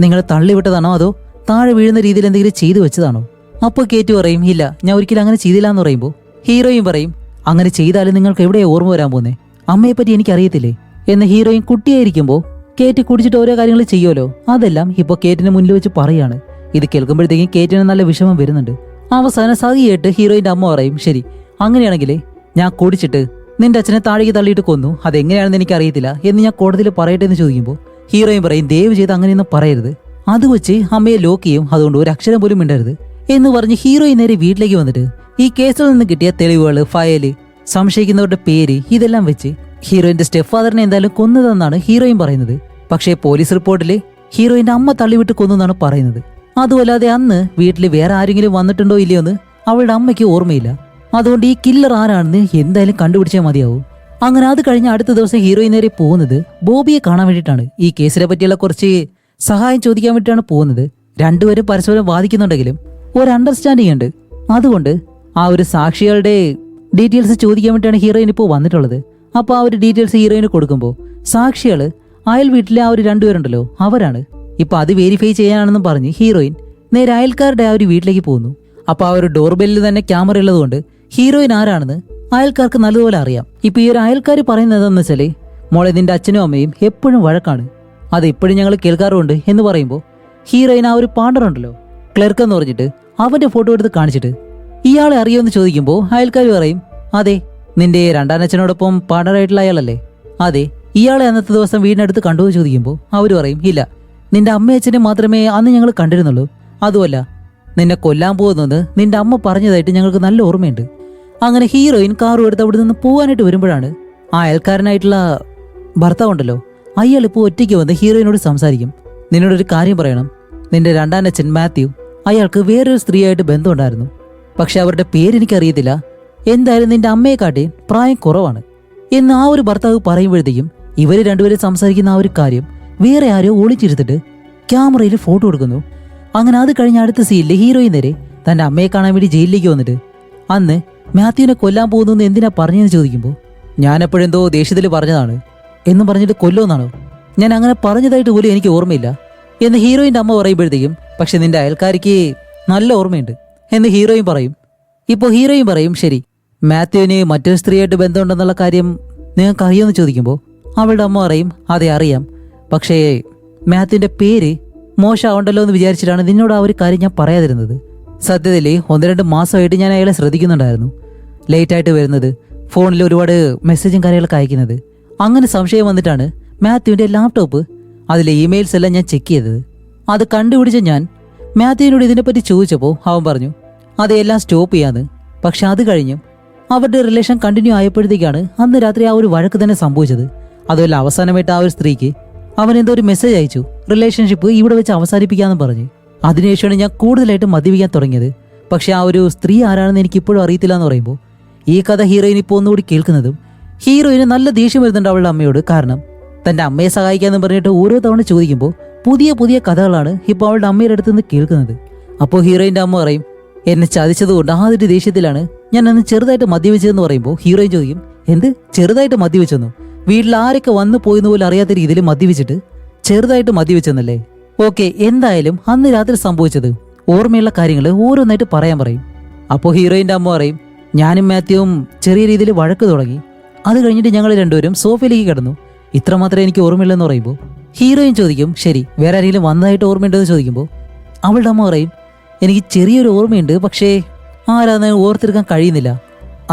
നിങ്ങൾ തള്ളിവിട്ടതാണോ അതോ താഴെ വീഴുന്ന രീതിയിൽ എന്തെങ്കിലും ചെയ്തു വെച്ചതാണോ? അപ്പോൾ കേറ്റ് പറയും, ഇല്ല, ഞാൻ ഒരിക്കലും അങ്ങനെ ചെയ്തില്ല എന്ന് പറയുമ്പോൾ ഹീറോയിൻ പറയും, അങ്ങനെ ചെയ്താലും നിങ്ങൾക്ക് എവിടെയാ ഓർമ്മ വരാൻ പോകുന്നേ, അമ്മയെപ്പറ്റി എനിക്കറിയത്തില്ലേ എന്ന് ഹീറോയിൻ കുട്ടിയായിരിക്കുമ്പോൾ കേറ്റ് കുടിച്ചിട്ട് ഓരോ കാര്യങ്ങൾ ചെയ്യുമല്ലോ, അതെല്ലാം ഇപ്പോൾ കേറ്റിന് മുന്നിൽ വെച്ച് പറയാണ്. ഇത് കേൾക്കുമ്പോഴത്തേക്കും കേറ്റിന് നല്ല വിഷമം വരുന്നുണ്ട്. അവസാനം സഹിയായിട്ട് ഹീറോയിന്റെ അമ്മ പറയും, ശരി, അങ്ങനെയാണെങ്കിൽ ഞാൻ കുടിച്ചിട്ട് നിന്റെ അച്ഛനെ താഴേക്ക് തള്ളിയിട്ട് കൊന്നു, അതെങ്ങനെയാണെന്ന് എനിക്കറിയത്തില്ല എന്ന് ഞാൻ കോടതിയിൽ പറയട്ടെ എന്ന് ചോദിക്കുമ്പോൾ ഹീറോയിൻ പറയും, ദയവ് ചെയ്ത് അങ്ങനെയൊന്നും പറയരുത്, അത് വെച്ച് അമ്മയെ ലോക്ക് ചെയ്യും, അതുകൊണ്ട് ഒരു അക്ഷരം പോലും മിണ്ടരുത് എന്ന് പറഞ്ഞ് ഹീറോയിൻ നേരെ വീട്ടിലേക്ക് വന്നിട്ട് ഈ കേസിൽ നിന്ന് കിട്ടിയ തെളിവുകൾ, ഫയല്, സംശയിക്കുന്നവരുടെ പേര്, ഇതെല്ലാം വെച്ച് ഹീറോയിന്റെ സ്റ്റെപ്പ് ഫാദറിനെ എന്തായാലും കൊന്നതെന്നാണ് ഹീറോയിൻ പറയുന്നത്. പക്ഷേ പോലീസ് റിപ്പോർട്ടില് ഹീറോയിന്റെ അമ്മ തള്ളിവിട്ട് കൊന്നെന്നാണ് പറയുന്നത്. അതുമല്ലാതെ അന്ന് വീട്ടിൽ വേറെ ആരെങ്കിലും വന്നിട്ടുണ്ടോ ഇല്ലയോ എന്ന് അവളുടെ അമ്മയ്ക്ക് ഓർമ്മയില്ല. അതുകൊണ്ട് ഈ കില്ലർ ആരാണെന്ന് എന്തായാലും കണ്ടുപിടിച്ചാൽ മതിയാവും. അങ്ങനെ അത് കഴിഞ്ഞ അടുത്ത ദിവസം ഹീറോയിൻ നേരെ പോകുന്നത് ബോബിയെ കാണാൻ വേണ്ടിയിട്ടാണ്. ഈ കേസിനെ പറ്റിയുള്ള കുറച്ച് സഹായം ചോദിക്കാൻ വേണ്ടിയിട്ടാണ് പോകുന്നത്. രണ്ടുപേരും പരസ്പരം വാദിക്കുന്നുണ്ടെങ്കിലും ഒരു അണ്ടർസ്റ്റാൻഡിങ് ഉണ്ട്. അതുകൊണ്ട് ആ ഒരു സാക്ഷികളുടെ ഡീറ്റെയിൽസ് ചോദിക്കാൻ വേണ്ടിയിട്ടാണ് ഹീറോയിൻ ഇപ്പോൾ വന്നിട്ടുള്ളത്. അപ്പോൾ ആ ഒരു ഡീറ്റെയിൽസ് ഹീറോയിന് കൊടുക്കുമ്പോൾ സാക്ഷികൾ അയൽ വീട്ടിലെ ആ ഒരു രണ്ടുപേരുണ്ടല്ലോ അവരാണ്. ഇപ്പൊ അത് വെരിഫൈ ചെയ്യാനാണെന്നും പറഞ്ഞ് ഹീറോയിൻ നേരെ അയൽക്കാരുടെ ആ ഒരു വീട്ടിലേക്ക് പോകുന്നു. അപ്പൊ ആ ഒരു ഡോർബെല്ലിൽ തന്നെ ക്യാമറ ഉള്ളതുകൊണ്ട് ഹീറോയിൻ ആരാണെന്ന് അയൽക്കാർക്ക് നല്ലതുപോലെ അറിയാം. ഇപ്പൊ ഈ ഒരു അയൽക്കാർ പറയുന്നത് എന്താണെന്ന് വെച്ചാല് മോളെ നിന്റെ അച്ഛനും അമ്മയും എപ്പോഴും വഴക്കാണ്, അത് ഇപ്പോഴും ഞങ്ങൾ കേൾക്കാറുണ്ട് എന്ന് പറയുമ്പോൾ ഹീറോയിൻ ആ ഒരു പാണ്ടറുണ്ടല്ലോ ക്ലർക്ക് എന്ന് പറഞ്ഞിട്ട് അവന്റെ ഫോട്ടോ എടുത്ത് കാണിച്ചിട്ട് ഇയാളെ അറിയുമെന്ന് ചോദിക്കുമ്പോൾ അയൽക്കാർ പറയും, അതെ നിന്റെ രണ്ടാനച്ഛനോടൊപ്പം പാണ്ടറായിട്ടുള്ള അയാളല്ലേ, അതെ ഇയാളെ അന്നത്തെ ദിവസം വീടിനടുത്ത് കണ്ടുപോയി ചോദിക്കുമ്പോൾ അവർ പറയും, ഇല്ല നിന്റെ അമ്മയച്ഛനെ മാത്രമേ അന്ന് ഞങ്ങൾ കണ്ടിരുന്നുള്ളൂ, അതുമല്ല നിന്നെ കൊല്ലാൻ പോകുന്നത് നിന്റെ അമ്മ പറഞ്ഞതായിട്ട് ഞങ്ങൾക്ക് നല്ല ഓർമ്മയുണ്ട്. അങ്ങനെ ഹീറോയിൻ കാറും എടുത്ത് അവിടെ നിന്ന് പോകാനായിട്ട് വരുമ്പോഴാണ് ആ അയൽക്കാരനായിട്ടുള്ള ഭർത്താവുണ്ടല്ലോ അയാൾ ഇപ്പോൾ ഒറ്റയ്ക്ക് വന്ന് ഹീറോയിനോട് സംസാരിക്കും. നിന്നോടൊരു കാര്യം പറയണം, നിന്റെ രണ്ടാനച്ഛൻ മാത്യു അയാൾക്ക് വേറൊരു സ്ത്രീയായിട്ട് ബന്ധമുണ്ടായിരുന്നു, പക്ഷെ അവരുടെ പേരെനിക്കറിയത്തില്ല, എന്തായാലും നിന്റെ അമ്മയെക്കാട്ടി പ്രായം കുറവാണ് എന്ന് ആ ഒരു ഭർത്താവ് പറയുമ്പോഴത്തേക്കും ഇവര് രണ്ടുപേരും സംസാരിക്കുന്ന ആ ഒരു കാര്യം വേറെ ആരോ ഒളിച്ചിരുത്തിട്ട് ക്യാമറയിൽ ഫോട്ടോ എടുക്കുന്നു. അങ്ങനെ അത് കഴിഞ്ഞ അടുത്ത സീനിൽ ഹീറോയിൻ നേരെ തന്റെ അമ്മയെ കാണാൻ വേണ്ടി ജയിലിലേക്ക് വന്നിട്ട് അന്ന് മാത്യുവിനെ കൊല്ലാൻ പോകുന്നു എന്തിനാ പറഞ്ഞെന്ന് ചോദിക്കുമ്പോൾ ഞാൻ എപ്പോഴെന്തോ ദേഷ്യത്തിൽ പറഞ്ഞതാണ് എന്നും പറഞ്ഞിട്ട് കൊല്ലുമെന്നാണോ, ഞാൻ അങ്ങനെ പറഞ്ഞതായിട്ട് പോലും എനിക്ക് ഓർമ്മയില്ല എന്ന് ഹീറോയിൻ്റെ അമ്മ പറയുമ്പോഴത്തേക്കും പക്ഷെ നിന്റെ അയൽക്കാരിക്ക് നല്ല ഓർമ്മയുണ്ട് എന്ന് ഹീറോയിൻ പറയും. ഇപ്പോൾ ഹീറോയിൻ പറയും, ശരി മാത്യുവിന് മറ്റൊരു സ്ത്രീയായിട്ട് ബന്ധമുണ്ടെന്നുള്ള കാര്യം നിങ്ങൾക്ക് അറിയുമെന്ന് ചോദിക്കുമ്പോൾ അവളുടെ അമ്മ പറയും, അതെ അറിയാം, പക്ഷേ മാത്യുവിൻ്റെ പേര് മോശമാവണ്ടല്ലോ എന്ന് വിചാരിച്ചിട്ടാണ് നിന്നോട് ആ ഒരു കാര്യം ഞാൻ പറയാതിരുന്നത്. സത്യത്തിൽ 1-2 മാസമായിട്ട് ഞാൻ അയാളെ ശ്രദ്ധിക്കുന്നുണ്ടായിരുന്നു, ലേറ്റായിട്ട് വരുന്നത്, ഫോണിൽ ഒരുപാട് മെസ്സേജും കാര്യങ്ങളൊക്കെ അയക്കുന്നത്. അങ്ങനെ സംശയം വന്നിട്ടാണ് മാത്യുവിൻ്റെ ലാപ്ടോപ്പ് അതിലെ ഇമെയിൽസ് എല്ലാം ഞാൻ ചെക്ക് ചെയ്തത്. അത് കണ്ടുപിടിച്ച ഞാൻ മാത്യുവിനോട് ഇതിനെപ്പറ്റി ചോദിച്ചപ്പോൾ അവൻ പറഞ്ഞു അതെല്ലാം സ്റ്റോപ്പ് ചെയ്യാന്ന്. പക്ഷെ അത് കഴിഞ്ഞും അവരുടെ റിലേഷൻ കണ്ടിന്യൂ ആയപ്പോഴത്തേക്കാണ് അന്ന് രാത്രി ആ ഒരു വഴക്ക് തന്നെ സംഭവിച്ചത്. അതുമല്ല അവസാനമായിട്ട് ആ ഒരു സ്ത്രീക്ക് അവൻ എന്തോ ഒരു മെസ്സേജ് അയച്ചു, റിലേഷൻഷിപ്പ് ഇവിടെ വെച്ച് അവസാനിപ്പിക്കാമെന്ന് പറഞ്ഞ്. അതിനുശേഷമാണ് ഞാൻ കൂടുതലായിട്ട് മദ്യപിക്കാൻ തുടങ്ങിയത്. പക്ഷെ ആ ഒരു സ്ത്രീ ആരാണെന്ന് എനിക്ക് ഇപ്പോഴും അറിയത്തില്ല എന്ന് പറയുമ്പോൾ ഈ കഥ ഹീറോയിൻ ഇപ്പോൾ ഒന്നുകൂടി കേൾക്കുന്നതും ഹീറോയിന് നല്ല ദേഷ്യം വരുന്നുണ്ട് അവളുടെ അമ്മയോട്. കാരണം തന്റെ അമ്മയെ സഹായിക്കാമെന്ന് പറഞ്ഞിട്ട് ഓരോ തവണ ചോദിക്കുമ്പോൾ പുതിയ പുതിയ കഥകളാണ് ഇപ്പോൾ അവളുടെ അമ്മയുടെ അടുത്ത് നിന്ന് കേൾക്കുന്നത്. അപ്പോൾ ഹീറോയിൻ്റെ അമ്മ പറയും, എന്നെ ചതിച്ചതുകൊണ്ട് ആ ഒരു ദേഷ്യത്തിലാണ് ഞാൻ അന്ന് ചെറുതായിട്ട് മദ്യവെച്ചതെന്ന് പറയുമ്പോൾ ഹീറോയിൻ ചോദിക്കും, എന്ത് ചെറുതായിട്ട് മദ്യവെച്ചെന്നു? വീട്ടിൽ ആരൊക്കെ വന്നു പോയെന്ന് പോലും അറിയാത്ത രീതിയിൽ മദ്യവെച്ചിട്ട് ചെറുതായിട്ട് മദ്യവെച്ചെന്നല്ലേ? ഓക്കെ, എന്തായാലും അന്ന് രാത്രി സംഭവിച്ചത് ഓർമ്മയുള്ള കാര്യങ്ങൾ ഓരോന്നായിട്ട് പറയാൻ പറയും. അപ്പോൾ ഹീറോയിൻ്റെ അമ്മ പറയും, ഞാനും മാത്യുവും ചെറിയ രീതിയിൽ വഴക്ക് തുടങ്ങി, അത് കഴിഞ്ഞിട്ട് ഞങ്ങൾ രണ്ടുപേരും സോഫയിലേക്ക് കിടന്നു, ഇത്ര മാത്രമേ എനിക്ക് ഓർമ്മയില്ലെന്ന് പറയുമ്പോൾ ഹീറോയിൻ ചോദിക്കും, ശരി വേറെ ആരെങ്കിലും വന്നതായിട്ട് ഓർമ്മയുണ്ടെന്ന് ചോദിക്കുമ്പോൾ അവളുടെ അമ്മ പറയും, എനിക്ക് ചെറിയൊരു ഓർമ്മയുണ്ട്, പക്ഷേ ആരാന്ന് ഓർത്തെടുക്കാൻ കഴിയുന്നില്ല,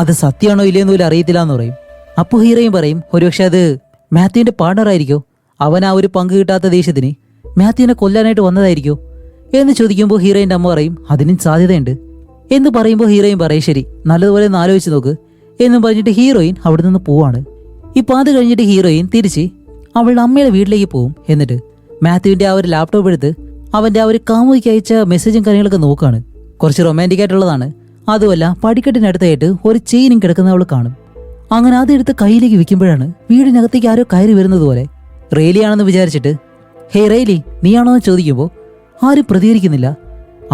അത് സത്യമാണോ ഇല്ലയെന്ന് പോലും അറിയത്തില്ല എന്ന് പറയും. അപ്പോൾ ഹീറോയിൻ പറയും, ഒരുപക്ഷെ അത് മാത്യുവിൻ്റെ പാർട്ണറായിരിക്കോ, അവൻ ആ ഒരു പങ്ക് കിട്ടാത്ത ദേഷ്യത്തിന് മാത്യുവിനെ കൊല്ലാനായിട്ട് വന്നതായിരിക്കോ എന്ന് ചോദിക്കുമ്പോൾ ഹീറോയിൻ്റെ അമ്മ പറയും, അതിനും സാധ്യതയുണ്ട് എന്ന് പറയുമ്പോൾ ഹീറോയിൻ പറയും, ശരി നല്ലതുപോലെ ഒന്ന് ആലോചിച്ച് നോക്ക് എന്നും പറഞ്ഞിട്ട് ഹീറോയിൻ അവിടെ നിന്ന് പോവാണ്. ഇപ്പോൾ അത് കഴിഞ്ഞിട്ട് ഹീറോയിൻ തിരിച്ച് അവളുടെ അമ്മയുടെ വീട്ടിലേക്ക് പോകും. എന്നിട്ട് മാത്യുവിൻ്റെ ആ ഒരു ലാപ്ടോപ്പ് എടുത്ത് അവൻ്റെ ആ ഒരു കാമുകിക്ക് അയച്ച മെസ്സേജും കാര്യങ്ങളൊക്കെ നോക്കുകയാണ്. കുറച്ച് റൊമാൻറ്റിക് ആയിട്ടുള്ളതാണ്. അതുമല്ല പടിക്കെട്ടിനടുത്തായിട്ട് ഒരു ചെയിനും കിടക്കുന്ന അവൾ കാണും. അങ്ങനെ അതെടുത്ത് കയ്യിലേക്ക് വെക്കുമ്പോഴാണ് വീടിനകത്തേക്ക് ആരോ കയറി വരുന്നത് പോലെ. റെയിലിയാണെന്ന് വിചാരിച്ചിട്ട് ഹേ റെയിലി നീയാണോ എന്ന് ചോദിക്കുമ്പോൾ ആരും പ്രതികരിക്കുന്നില്ല.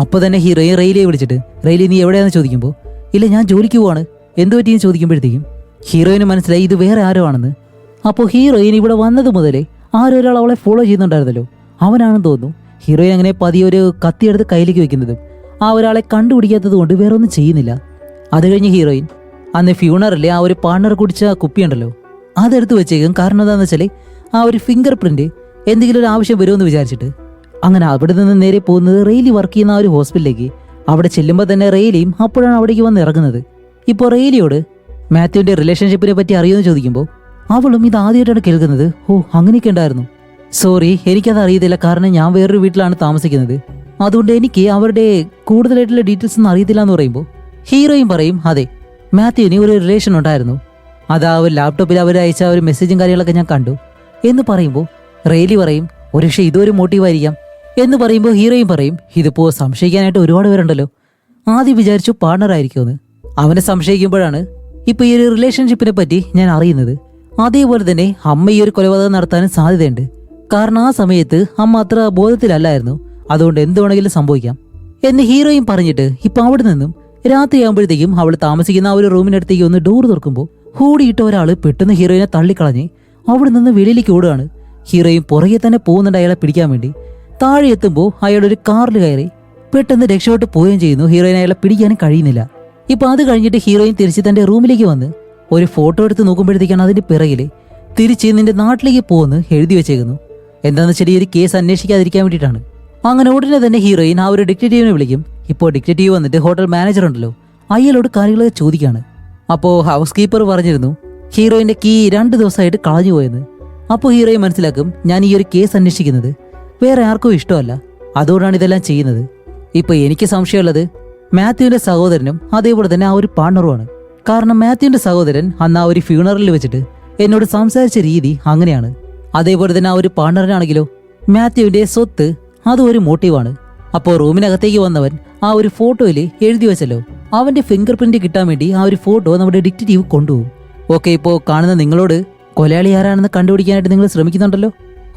അപ്പോൾ തന്നെ ഹീറോയിൻ റെയിലിയെ വിളിച്ചിട്ട്, റെയിലി നീ എവിടെയാണെന്ന് ചോദിക്കുമ്പോൾ ഇല്ല ഞാൻ ജോലിക്ക് പോവാണ്, എന്തു പറ്റിയെന്ന് ചോദിക്കുമ്പോഴത്തേക്കും ഹീറോയിന് മനസ്സിലായി ഇത് വേറെ ആരോ ആണെന്ന്. അപ്പോൾ ഹീറോയിൻ ഇവിടെ വന്നത് മുതലേ ആരോ ഒരാൾ അവളെ ഫോളോ ചെയ്യുന്നുണ്ടായിരുന്നല്ലോ, അവനാണെന്ന് തോന്നുന്നു. ഹീറോയിൻ അങ്ങനെ പതിയെ ഒരു കത്തിയെടുത്ത് കയ്യിലേക്ക് വെക്കുന്നതും ആ ഒരാളെ കണ്ടുപിടിക്കാത്തത് കൊണ്ട് വേറെ ഒന്നും ചെയ്യുന്നില്ല. അത് കഴിഞ്ഞ് ഹീറോയിൻ അന്ന് ഫ്യൂണറിലെ ആ ഒരു പാർട്ണർ കുടിച്ച കുപ്പിയുണ്ടല്ലോ അതെടുത്ത് വെച്ചേക്കും. കാരണം എന്താണെന്ന് വെച്ചാൽ ആ ഒരു ഫിംഗർ പ്രിന്റ് എന്തെങ്കിലും ഒരു ആവശ്യം വരുമെന്ന് വിചാരിച്ചിട്ട്. അങ്ങനെ അവിടെ നിന്ന് നേരെ പോകുന്നത് റെയിലി വർക്ക് ചെയ്യുന്ന ആ ഒരു ഹോസ്പിറ്റലിലേക്ക്. അവിടെ ചെല്ലുമ്പോൾ തന്നെ റെയിലിയും അപ്പോഴാണ് അവിടേക്ക് വന്ന് ഇറങ്ങുന്നത്. ഇപ്പോൾ റെയിലിയോട് മാത്യുവിൻ്റെ റിലേഷൻഷിപ്പിനെ പറ്റി അറിയുമെന്ന് ചോദിക്കുമ്പോൾ അവളും ഇത് ആദ്യമായിട്ടാണ് കേൾക്കുന്നത്. ഓ അങ്ങനെയൊക്കെ ഉണ്ടായിരുന്നു, സോറി എനിക്കത് അറിയത്തില്ല, കാരണം ഞാൻ വേറൊരു വീട്ടിലാണ് താമസിക്കുന്നത്, അതുകൊണ്ട് എനിക്ക് അവരുടെ കൂടുതലായിട്ടുള്ള ഡീറ്റെയിൽസ് ഒന്നും അറിയത്തില്ല എന്ന് പറയുമ്പോൾ ഹീറോയിൻ പറയും, അതെ മാത്യുവിന് ഒരു റിലേഷൻ ഉണ്ടായിരുന്നു, അത് ആ ഒരു ലാപ്ടോപ്പിൽ അവർ അയച്ച ഒരു മെസ്സേജും കാര്യങ്ങളൊക്കെ ഞാൻ കണ്ടു എന്ന് പറയുമ്പോൾ റെയിലി പറയും, ഒരുപക്ഷെ ഇതൊരു മോട്ടീവായിരിക്കാം എന്ന് പറയുമ്പോൾ ഹീറോയിൻ പറയും, ഇതിപ്പോൾ സംശയിക്കാനായിട്ട് ഒരുപാട് പേരുണ്ടല്ലോ, ആദ്യം വിചാരിച്ചു പാർട്ണർ ആയിരിക്കുമെന്ന്. അവനെ സംശയിക്കുമ്പോഴാണ് ഇപ്പോൾ ഈ ഒരു റിലേഷൻഷിപ്പിനെ പറ്റി ഞാൻ അറിയുന്നത്. അതേപോലെ തന്നെ അമ്മ ഈ ഒരു കൊലപാതകം നടത്താനും സാധ്യതയുണ്ട്, കാരണം ആ സമയത്ത് അമ്മ അത്ര ബോധത്തിലല്ലായിരുന്നു, അതുകൊണ്ട് എന്ത് വേണമെങ്കിലും സംഭവിക്കാം എന്ന് ഹീറോയിൻ പറഞ്ഞിട്ട് ഇപ്പം അവിടെ നിന്നും രാത്രിയാകുമ്പോഴത്തേക്കും അവൾ താമസിക്കുന്ന ആ ഒരു റൂമിനടുത്തേക്ക് ഒന്ന് ഡോർ തുറക്കുമ്പോൾ ഹൂടിയിട്ട ഒരാൾ പെട്ടെന്ന് ഹീറോയിനെ തള്ളിക്കളഞ്ഞ് അവിടെ നിന്ന് വെളിയിലേക്ക് ഓടുകയാണ്. ഹീറോയിൻ പുറകെ തന്നെ പോകുന്നുണ്ട് അയാളെ പിടിക്കാൻ വേണ്ടി. താഴെ എത്തുമ്പോൾ അയാളൊരു കാറിൽ കയറി പെട്ടെന്ന് രക്ഷപ്പെട്ട് പോവുകയും ചെയ്യുന്നു. ഹീറോയിൻ അയാളെ പിടിക്കാനും കഴിയുന്നില്ല. ഇപ്പം അത് കഴിഞ്ഞിട്ട് ഹീറോയിൻ തിരിച്ച് തന്റെ റൂമിലേക്ക് വന്ന് ഒരു ഫോട്ടോ എടുത്ത് നോക്കുമ്പോഴത്തേക്കാണ് അതിന്റെ പിറകിൽ തിരിച്ച് നിന്റെ നാട്ടിലേക്ക് പോകുന്നു എഴുതി വെച്ചേക്കുന്നു. എന്താണെന്ന് വെച്ചാൽ ഈ ഒരു കേസ് അന്വേഷിക്കാതിരിക്കാൻ വേണ്ടിയിട്ടാണ്. അങ്ങനെ ഉടനെ തന്നെ ഹീറോയിൻ ആ ഒരു ഡിറ്റക്റ്റീവിനെ വിളിക്കും. ഇപ്പോൾ ഡിറ്റക്റ്റീവ് വന്നിട്ട് ഹോട്ടൽ മാനേജർ ഉണ്ടല്ലോ, അയാളോട് കാര്യങ്ങളൊക്കെ ചോദിക്കുകയാണ്. അപ്പോൾ ഹൗസ് കീപ്പർ പറഞ്ഞിരുന്നു ഹീറോയിന്റെ കീ 2 ദിവസമായിട്ട് കളഞ്ഞു പോയെന്ന്. അപ്പോൾ ഹീറോയിൻ മനസ്സിലാക്കും, ഞാൻ ഈ ഒരു കേസ് അന്വേഷിക്കുന്നത് വേറെ ആർക്കും ഇഷ്ടമല്ല, അതുകൊണ്ടാണ് ഇതെല്ലാം ചെയ്യുന്നത്. ഇപ്പൊ എനിക്ക് സംശയമുള്ളത് മാത്യുവിന്റെ സഹോദരനും അതേപോലെ തന്നെ ആ ഒരു പാർട്ണറുമാണ്. കാരണം മാത്യുവിന്റെ സഹോദരൻ അന്ന് ആ ഒരു ഫ്യൂണറലിൽ വെച്ചിട്ട് എന്നോട് സംസാരിച്ച രീതി അങ്ങനെയാണ്. അതേപോലെ തന്നെ ആ ഒരു പാർട്ണറിനാണെങ്കിലോ മാത്യുവിന്റെ സ്വത്ത് അതും ഒരു മോട്ടീവാണ്. അപ്പോൾ റൂമിനകത്തേക്ക് വന്നവൻ ആ ഒരു ഫോട്ടോയിൽ എഴുതി വെച്ചല്ലോ, അവന്റെ ഫിംഗർ പ്രിന്റ് കിട്ടാൻ വേണ്ടി ആ ഒരു ഫോട്ടോ നമ്മുടെ ഡിറ്റക്റ്റീവ് കൊണ്ടുപോകും. ഓക്കെ, ഇപ്പോൾ കാണുന്ന നിങ്ങളോട് കൊലയാളി ആരാണെന്ന് കണ്ടുപിടിക്കാനായിട്ട് നിങ്ങൾ ശ്രമിക്കുന്നുണ്ടല്ലോ.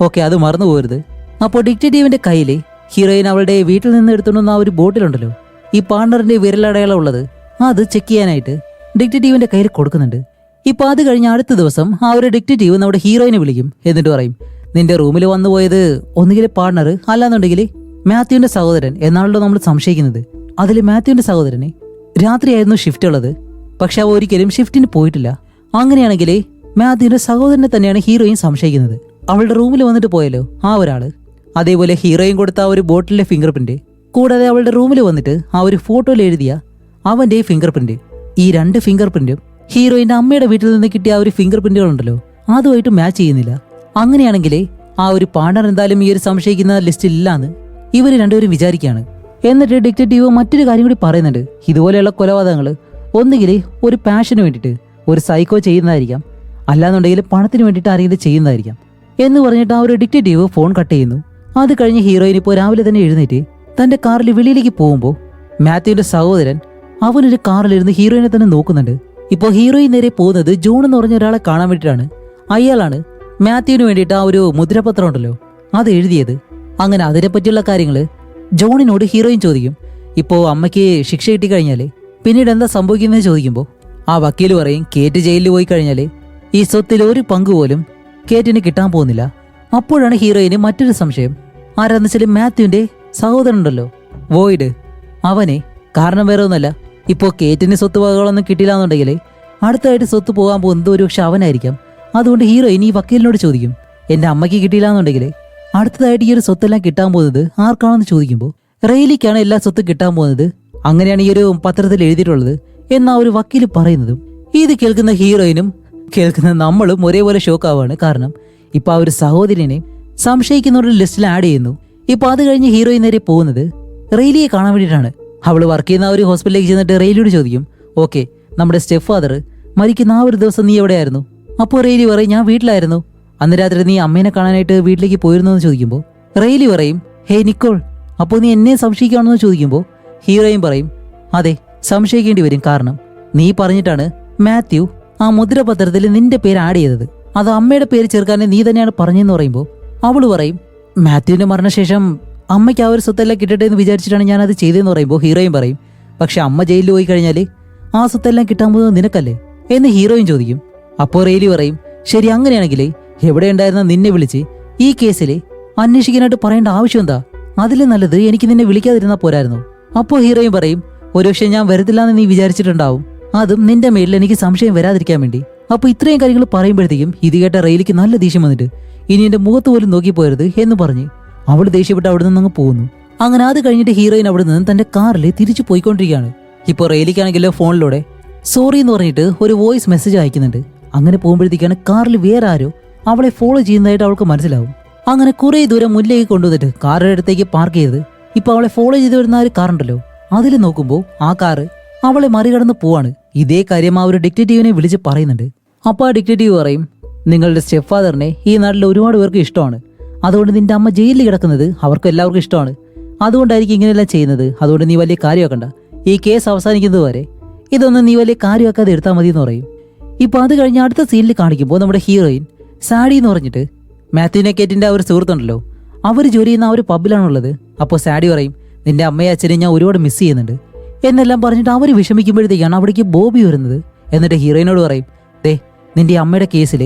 ഓക്കെ, അത് മറന്നു പോകരുത്. അപ്പോൾ ഡിറ്റക്റ്റീവിന്റെ കയ്യിൽ ഹീറോയിൻ അവളുടെ വീട്ടിൽ നിന്ന് എടുത്തുകൊണ്ടുവന്ന ആ ഒരു ബോട്ടിലുണ്ടല്ലോ, ഈ പാർട്ണറിന്റെ വിരലടയാളം ഉള്ളത്, അത് ചെക്ക് ചെയ്യാനായിട്ട് ഡിറ്റക്റ്റീവിന്റെ കയ്യിൽ കൊടുക്കുന്നുണ്ട്. ഇപ്പൊ അത് കഴിഞ്ഞ അടുത്ത ദിവസം ആ ഒരു ഡിറ്റക്റ്റീവ് നമ്മുടെ ഹീറോയിനെ വിളിക്കും. എന്നിട്ട് പറയും, നിന്റെ റൂമിൽ വന്നു പോയത് ഒന്നുകിൽ പാർട്ണർ അല്ലാന്നുണ്ടെങ്കിൽ മാത്യുവിന്റെ സഹോദരൻ എന്നാണല്ലോ നമ്മൾ സംശയിക്കുന്നത്. അതിൽ മാത്യുവിന്റെ സഹോദരന് രാത്രിയായിരുന്നു ഷിഫ്റ്റ് ഉള്ളത്, പക്ഷെ അവ ഒരിക്കലും ഷിഫ്റ്റിന് പോയിട്ടില്ല. അങ്ങനെയാണെങ്കിൽ മാത്യുവിന്റെ സഹോദരനെ തന്നെയാണ് ഹീറോയിൻ സംശയിക്കുന്നത്. അവളുടെ റൂമിൽ വന്നിട്ട് പോയല്ലോ ആ ഒരാള്, അതേപോലെ ഹീറോയിൻ കൊടുത്ത ആ ഒരു ബോട്ടിലെ ഫിംഗർ പ്രിന്റ്, കൂടാതെ അവളുടെ റൂമിൽ വന്നിട്ട് ആ ഒരു ഫോട്ടോയിൽ എഴുതിയ അവന്റെ ഫിംഗർ പ്രിന്റ്, ഈ 2 ഫിംഗർ പ്രിന്റും ഹീറോയിന്റെ അമ്മയുടെ വീട്ടിൽ നിന്ന് കിട്ടിയ ആ ഒരു ഫിംഗർ പ്രിന്റുകളുണ്ടല്ലോ അതുമായിട്ട് മാച്ച് ചെയ്യുന്നില്ല. അങ്ങനെയാണെങ്കിൽ ആ ഒരു പാർട്ണർ എന്തായാലും ഈ ഒരു സംശയിക്കുന്ന ലിസ്റ്റിൽ ഇല്ലാന്ന് ഇവര് രണ്ടുപേരും വിചാരിക്കുകയാണ്. എന്നിട്ട് ഡിറ്റക്റ്റീവ് മറ്റൊരു കാര്യം കൂടി പറയുന്നുണ്ട്, ഇതുപോലെയുള്ള കൊലപാതകങ്ങൾ ഒന്നുകിൽ ഒരു പാഷന് വേണ്ടിയിട്ട് ഒരു സൈക്കോ ചെയ്യുന്നതായിരിക്കാം, അല്ലാന്നുണ്ടെങ്കിൽ പണത്തിന് വേണ്ടിയിട്ട് ആരെങ്കിലും ചെയ്യുന്നതായിരിക്കാം എന്ന് പറഞ്ഞിട്ട് ആ ഒരു ഡിറ്റക്റ്റീവ് ഫോൺ കട്ട് ചെയ്യുന്നു. അത് കഴിഞ്ഞ് ഹീറോയിൻ ഇപ്പോൾ രാവിലെ തന്നെ എഴുന്നേറ്റ് തന്റെ കാറിൽ വെളിയിലേക്ക് പോകുമ്പോൾ മാത്യുവിന്റെ സഹോദരൻ അവനൊരു കാറിലിരുന്ന് ഹീറോയിനെ തന്നെ നോക്കുന്നുണ്ട്. ഇപ്പോൾ ഹീറോയിൻ നേരെ പോകുന്നത് ജോൺ എന്ന് പറഞ്ഞ ഒരാളെ കാണാൻ വേണ്ടിയിട്ടാണ്. അയാളാണ് മാത്യുവിന് വേണ്ടിയിട്ട് ആ ഒരു മുദ്രപത്രം ഉണ്ടല്ലോ അത് എഴുതിയത്. അങ്ങനെ അതിനെപ്പറ്റിയുള്ള കാര്യങ്ങൾ ജോണിനോട് ഹീറോയിൻ ചോദിക്കും. ഇപ്പോൾ അമ്മയ്ക്ക് ശിക്ഷ കിട്ടിക്കഴിഞ്ഞാല് പിന്നീട് എന്താ സംഭവിക്കുന്നത് ചോദിക്കുമ്പോൾ ആ വക്കീൽ പറയും, കേറ്റ് ജയിലിൽ പോയി കഴിഞ്ഞാല് ഈ സ്വത്തിൽ ഒരു പങ്ക് പോലും കേറ്റിന് കിട്ടാൻ പോകുന്നില്ല. അപ്പോഴാണ് ഹീറോയിന് മറ്റൊരു സംശയം, ആരാന്ന് വെച്ചാൽ മാത്യുവിന്റെ സഹോദരൻ ഉണ്ടല്ലോ വോയിഡ്, അവനെ. കാരണം വേറെ ഒന്നല്ല, ഇപ്പോൾ കേറ്റിന് സ്വത്ത് വകകളൊന്നും കിട്ടില്ല എന്നുണ്ടെങ്കിൽ അടുത്തായിട്ട് സ്വത്ത് പോകാൻ പോകുന്നത് ഒരു പക്ഷെ അവനായിരിക്കാം. അതുകൊണ്ട് ഹീറോയിൻ ഈ വക്കീലിനോട് ചോദിക്കും, എന്റെ അമ്മയ്ക്ക് കിട്ടിയില്ല എന്നുണ്ടെങ്കിൽ അടുത്തതായിട്ട് ഈ ഒരു സ്വത്തെല്ലാം കിട്ടാൻ പോകുന്നത് ആർക്കാണെന്ന് ചോദിക്കുമ്പോൾ റെയിലിക്കാണ് എല്ലാ സ്വത്തും കിട്ടാൻ പോകുന്നത്, അങ്ങനെയാണ് ഈ ഒരു പത്രത്തിൽ എഴുതിയിട്ടുള്ളത് എന്നാ ഒരു വക്കീൽ പറയുന്നതും. ഇത് കേൾക്കുന്ന ഹീറോയിനും കേൾക്കുന്ന നമ്മളും ഒരേപോലെ ഷോക്കാവാണ്. കാരണം ഇപ്പൊ ആ ഒരു സഹോദരനെ സംശയിക്കുന്നവരുടെ ലിസ്റ്റിൽ ആഡ് ചെയ്യുന്നു. ഇപ്പൊ അത് കഴിഞ്ഞ് ഹീറോയിൻ നേരെ പോകുന്നത് റെയിലിയെ കാണാൻ വേണ്ടിയിട്ടാണ്. അവള് വർക്ക് ചെയ്യുന്ന ആ ഒരു ഹോസ്പിറ്റലിലേക്ക് ചെന്നിട്ട് റെയിലിയോട് ചോദിക്കും, ഓക്കെ, നമ്മുടെ സ്റ്റെപ്പ് ഫാദർ മരിക്കുന്ന ആ ഒരു ദിവസം നീ എവിടെയായിരുന്നു? അപ്പോൾ റെയിലി പറയും, ഞാൻ വീട്ടിലായിരുന്നു. അന്ന് രാത്രി നീ അമ്മേനെ കാണാനായിട്ട് വീട്ടിലേക്ക് പോയിരുന്നു എന്ന് ചോദിക്കുമ്പോൾ റെയിലി പറയും, ഹേ നിക്കോൾ, അപ്പോൾ നീ എന്നെ സംശയിക്കുകയാണെന്ന് ചോദിക്കുമ്പോൾ ഹീറോയിൻ പറയും, അതെ, സംശയിക്കേണ്ടി വരും. കാരണം നീ പറഞ്ഞിട്ടാണ് മാത്യു ആ മുദ്രപത്രത്തിൽ നിന്റെ പേര് ആഡ് ചെയ്തത്, അത് അമ്മയുടെ പേര് ചേർക്കാനേ നീ തന്നെയാണ് പറഞ്ഞെന്ന് പറയുമ്പോൾ അവള് പറയും, മാത്യുവിന്റെ മരണശേഷം അമ്മയ്ക്ക് ആ ഒരു സ്വത്തെല്ലാം കിട്ടട്ടെ എന്ന് വിചാരിച്ചിട്ടാണ് ഞാൻ അത് ചെയ്തതെന്ന് പറയുമ്പോൾ ഹീറോയിൻ പറയും, പക്ഷെ അമ്മ ജയിലിൽ പോയി കഴിഞ്ഞാൽ ആ സ്വത്തെല്ലാം കിട്ടാൻ പോകുന്നത് നിനക്കല്ലേ എന്ന് ഹീറോയിൻ ചോദിക്കും. അപ്പോൾ റെയിലി പറയും, ശരി, അങ്ങനെയാണെങ്കിൽ എവിടെ ഉണ്ടായിരുന്ന നിന്നെ വിളിച്ച് ഈ കേസിൽ അന്വേഷിക്കാനായിട്ട് പറയേണ്ട ആവശ്യം എന്താ? അതിലും നല്ലത് എനിക്ക് നിന്നെ വിളിക്കാതിരുന്നാൽ പോരായിരുന്നു. അപ്പോൾ ഹീറോയിൻ പറയും, ഒരുപക്ഷെ ഞാൻ വരത്തില്ലാന്ന് നീ വിചാരിച്ചിട്ടുണ്ടാവും, അതും നിന്റെ മേലിൽ എനിക്ക് സംശയം വരാതിരിക്കാൻ വേണ്ടി. അപ്പോൾ ഇത്രയും കാര്യങ്ങൾ പറയുമ്പോഴത്തേക്കും ഇത് കേട്ട റെയിലിക്ക് നല്ല ദേഷ്യം വന്നിട്ട് ഇനി എന്റെ മുഖത്ത് പോലും നോക്കിപ്പോയരുത് എന്ന് പറഞ്ഞ് അവൾ ദേഷ്യപ്പെട്ട് അവിടെ നിന്ന് അങ്ങ് പോകുന്നു. അങ്ങനെ അത് കഴിഞ്ഞിട്ട് ഹീറോയിൻ അവിടെ നിന്ന് തന്റെ കാറിൽ തിരിച്ചു പോയിക്കൊണ്ടിരിക്കുകയാണ്. ഇപ്പോൾ റെയിലിക്കാണെങ്കിലോ ഫോണിലൂടെ സോറി എന്ന് പറഞ്ഞിട്ട് ഒരു വോയിസ് മെസ്സേജ് അയക്കുന്നുണ്ട്. അങ്ങനെ പോകുമ്പോഴത്തേക്കാണ് കാറിൽ വേറെ ആരോ അവളെ ഫോളോ ചെയ്യുന്നതായിട്ട് അവൾക്ക് മനസ്സിലാവും. അങ്ങനെ കുറെ ദൂരം മുന്നിലേക്ക് കൊണ്ടുവന്നിട്ട് കാറിന്റെ അടുത്തേക്ക് പാർക്ക് ചെയ്ത് ഇപ്പൊ അവളെ ഫോളോ ചെയ്ത് വരുന്ന ആ ഒരു കാറുണ്ടല്ലോ അതിൽ നോക്കുമ്പോൾ ആ കാറ് അവളെ മറികടന്ന് പോവാണ്. ഇതേ കാര്യം ആ ഒരു ഡിറ്റക്റ്റീവിനെ വിളിച്ച് പറയുന്നുണ്ട്. അപ്പോൾ ആ ഡിറ്റക്റ്റീവ് പറയും, നിങ്ങളുടെ സ്റ്റെപ്പ് ഫാദറിനെ ഈ നാട്ടിൽ ഒരുപാട് പേർക്ക് ഇഷ്ടമാണ്, അതുകൊണ്ട് നിന്റെ അമ്മ ജയിലിൽ കിടക്കുന്നത് അവർക്ക് എല്ലാവർക്കും ഇഷ്ടമാണ്, അതുകൊണ്ടായിരിക്കും ഇങ്ങനെയെല്ലാം ചെയ്യുന്നത്. അതുകൊണ്ട് നീ വലിയ കാര്യമാക്കണ്ട, ഈ കേസ് അവസാനിക്കുന്നത് വരെ ഇതൊന്നും നീ വലിയ കാര്യമാക്കാതെ എടുത്താൽ മതി എന്ന് പറയും. ഇപ്പൊ അത് കഴിഞ്ഞ് അടുത്ത സീനിൽ കാണിക്കുമ്പോൾ നമ്മുടെ ഹീറോയിൻ സാഡി എന്ന് പറഞ്ഞിട്ട് മാത്യുവിനെ കേറ്റിന്റെ ആ ഒരു സുഹൃത്തുണ്ടല്ലോ അവർ ജോലി ചെയ്യുന്ന ആ ഒരു പബ്ബിലാണുള്ളത്. അപ്പോൾ സാഡി പറയും, നിന്റെ അമ്മയെ അച്ഛനെ ഞാൻ ഒരുപാട് മിസ് ചെയ്യുന്നുണ്ട് എന്നെല്ലാം പറഞ്ഞിട്ട് അവർ വിഷമിക്കുമ്പോഴത്തേക്കാണ് അവിടേക്ക് ബോബി വരുന്നത്. എന്നിട്ട് ഹീറോയിനോട് പറയും, ദേ, നിന്റെ അമ്മയുടെ കേസിൽ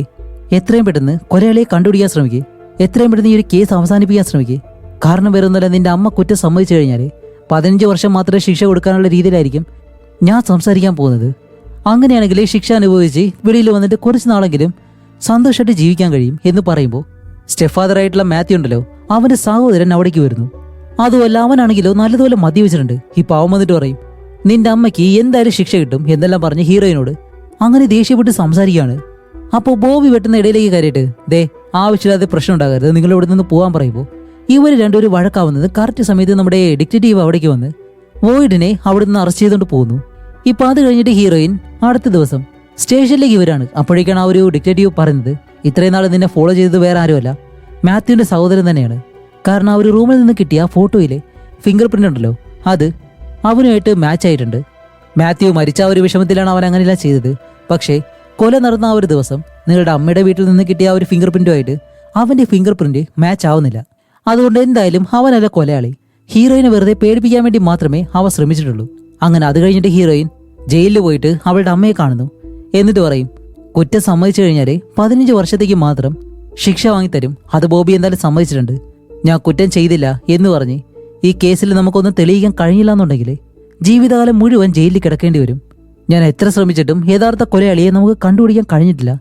എത്രയും പെട്ടെന്ന് കൊലയാളിയെ കണ്ടുപിടിക്കാൻ ശ്രമിക്കുക, എത്രയും പെട്ടെന്ന് ഈ ഒരു കേസ് അവസാനിപ്പിക്കാൻ ശ്രമിക്കുക. കാരണം വരുന്നില്ല, നിന്റെ അമ്മ കുറ്റം സമ്മതിച്ചു കഴിഞ്ഞാൽ 15 വർഷം മാത്രമേ ശിക്ഷ കൊടുക്കാനുള്ള രീതിയിലായിരിക്കും ഞാൻ സംസാരിക്കാൻ പോകുന്നത്. അങ്ങനെയാണെങ്കിൽ ശിക്ഷ അനുഭവിച്ച് വെളിയിൽ വന്നിട്ട് കുറച്ച് നാളെങ്കിലും സന്തോഷമായിട്ട് ജീവിക്കാൻ കഴിയും എന്ന് പറയുമ്പോൾ സ്റ്റെപ്പ് ഫാദറായിട്ടുള്ള മാത്യു ഉണ്ടല്ലോ, അവന്റെ സഹോദരൻ അവിടേക്ക് വരുന്നു. അതുമല്ല, അവനാണെങ്കിലോ നല്ലതുപോലെ മദ്യപിച്ചിട്ടുണ്ട്. ഇപ്പൊ അവൻ വന്നിട്ട് പറയും, നിന്റെ അമ്മയ്ക്ക് എന്തായാലും ശിക്ഷ കിട്ടും എന്നെല്ലാം പറഞ്ഞ് ഹീറോയിനോട് അങ്ങനെ ദേഷ്യപ്പെട്ട് സംസാരിക്കുകയാണ്. അപ്പോൾ ബോബി വെട്ടുന്ന ഇടയിലേക്ക് കയറിയിട്ട്, ദേ ആവശ്യമില്ലാതെ പ്രശ്നം ഉണ്ടാകരുത്, നിങ്ങൾ ഇവിടെ നിന്ന് പോകാൻ പറയുമ്പോൾ ഇവർ രണ്ടുപേരും വഴക്കാവുന്നത് കറക്റ്റ് സമയത്ത് നമ്മുടെ ഡിറ്റക്റ്റീവ് അവിടേക്ക് വന്ന് വോയിഡിനെ അവിടെ നിന്ന് അറസ്റ്റ് ചെയ്തുകൊണ്ട് പോകുന്നു. ഇപ്പൊ അത് കഴിഞ്ഞിട്ട് ഹീറോയിൻ അടുത്ത ദിവസം സ്റ്റേഷനിലേക്ക് ഇവരാണ്. അപ്പോഴേക്കാണ് ആ ഒരു ഡിറ്റക്റ്റീവ് പറയുന്നത്, ഇത്രയും നാൾ നിന്നെ ഫോളോ ചെയ്തത് വേറെ ആരുമല്ല, മാത്യുവിന്റെ സഹോദരൻ തന്നെയാണ്. കാരണം ആ ഒരു റൂമിൽ നിന്ന് കിട്ടിയ ഫോട്ടോയിലെ ഫിംഗർ പ്രിന്റ് ഉണ്ടല്ലോ, അത് അവനുമായിട്ട് മാച്ച് ആയിട്ടുണ്ട്. മാത്യു മരിച്ച ആ ഒരു വിഷമത്തിലാണ് അവൻ അങ്ങനെയെല്ലാം ചെയ്തത്. പക്ഷേ കൊല നടന്ന ആ ഒരു ദിവസം നിങ്ങളുടെ അമ്മയുടെ വീട്ടിൽ നിന്ന് കിട്ടിയ ആ ഒരു ഫിംഗർ പ്രിന്റുമായിട്ട് അവന്റെ ഫിംഗർ പ്രിന്റ് മാച്ച് ആവുന്നില്ല. അതുകൊണ്ട് എന്തായാലും അവനല്ല കൊലയാളി. ഹീറോയിനെ വെറുതെ പേടിപ്പിക്കാൻ വേണ്ടി മാത്രമേ അവ ശ്രമിച്ചിട്ടുള്ളൂ. അങ്ങനെ അത് കഴിഞ്ഞിട്ട് ഹീറോയിൻ ജയിലിൽ പോയിട്ട് അവളുടെ അമ്മയെ കാണുന്നു. എന്നിട്ട് പറയും, കുറ്റം സമ്മതിച്ചു കഴിഞ്ഞാൽ 15 വർഷത്തേക്ക് മാത്രം ശിക്ഷ വാങ്ങിത്തരും. അത് ബോബി എന്തായാലും സമ്മതിച്ചിട്ടുണ്ട്. ഞാൻ കുറ്റം ചെയ്തില്ല എന്ന് പറഞ്ഞ് ഈ കേസിൽ നമുക്കൊന്നും തെളിയിക്കാൻ കഴിഞ്ഞില്ല എന്നുണ്ടെങ്കിൽ ജീവിതകാലം മുഴുവൻ ജയിലിൽ കിടക്കേണ്ടി വരും. ഞാൻ എത്ര ശ്രമിച്ചിട്ടും യഥാർത്ഥ കൊലയാളിയെ നമുക്ക് കണ്ടുപിടിക്കാൻ കഴിഞ്ഞിട്ടില്ല.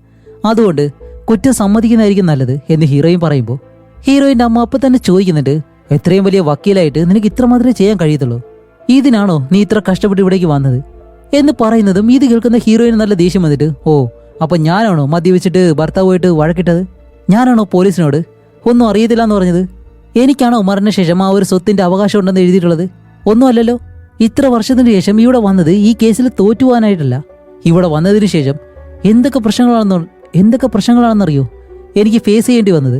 അതുകൊണ്ട് കുറ്റം സമ്മതിക്കുന്നതായിരിക്കും നല്ലത് എന്ന് ഹീറോയിൻ പറയുമ്പോൾ ഹീറോയിന്റെ അമ്മ അപ്പം തന്നെ ചോദിക്കുന്നുണ്ട്, എത്രയും വലിയ വക്കീലായിട്ട് നിനക്ക് ഇത്ര മാത്രമേ ചെയ്യാൻ കഴിയത്തുള്ളൂ? ഇതിനാണോ നീ ഇത്ര കഷ്ടപ്പെട്ട് ഇവിടേക്ക് വന്നത് എന്ന് പറയുന്നതും ഇത് കേൾക്കുന്ന ഹീറോയിന് നല്ല ദേഷ്യം വന്നിട്ട്, ഓ അപ്പൊ ഞാനാണോ മദ്യപിച്ചിട്ട് ഭർത്താവ് പോയിട്ട് വഴക്കിട്ടത്? ഞാനാണോ പോലീസിനോട് ഒന്നും അറിയത്തില്ല എന്ന് പറഞ്ഞത്? എനിക്കാണോ മരണശേഷം ആ ഒരു സ്വത്തിന്റെ അവകാശം ഉണ്ടെന്ന് എഴുതിയിട്ടുള്ളത്? ഒന്നുമല്ലല്ലോ. ഇത്ര വർഷത്തിന് ശേഷം ഇവിടെ വന്നത് ഈ കേസിൽ തോറ്റുപോകാനായിട്ടല്ല. ഇവിടെ വന്നതിന് ശേഷം എന്തൊക്കെ പ്രശ്നങ്ങളാണെന്നറിയോ എനിക്ക് ഫേസ് ചെയ്യേണ്ടി വന്നത്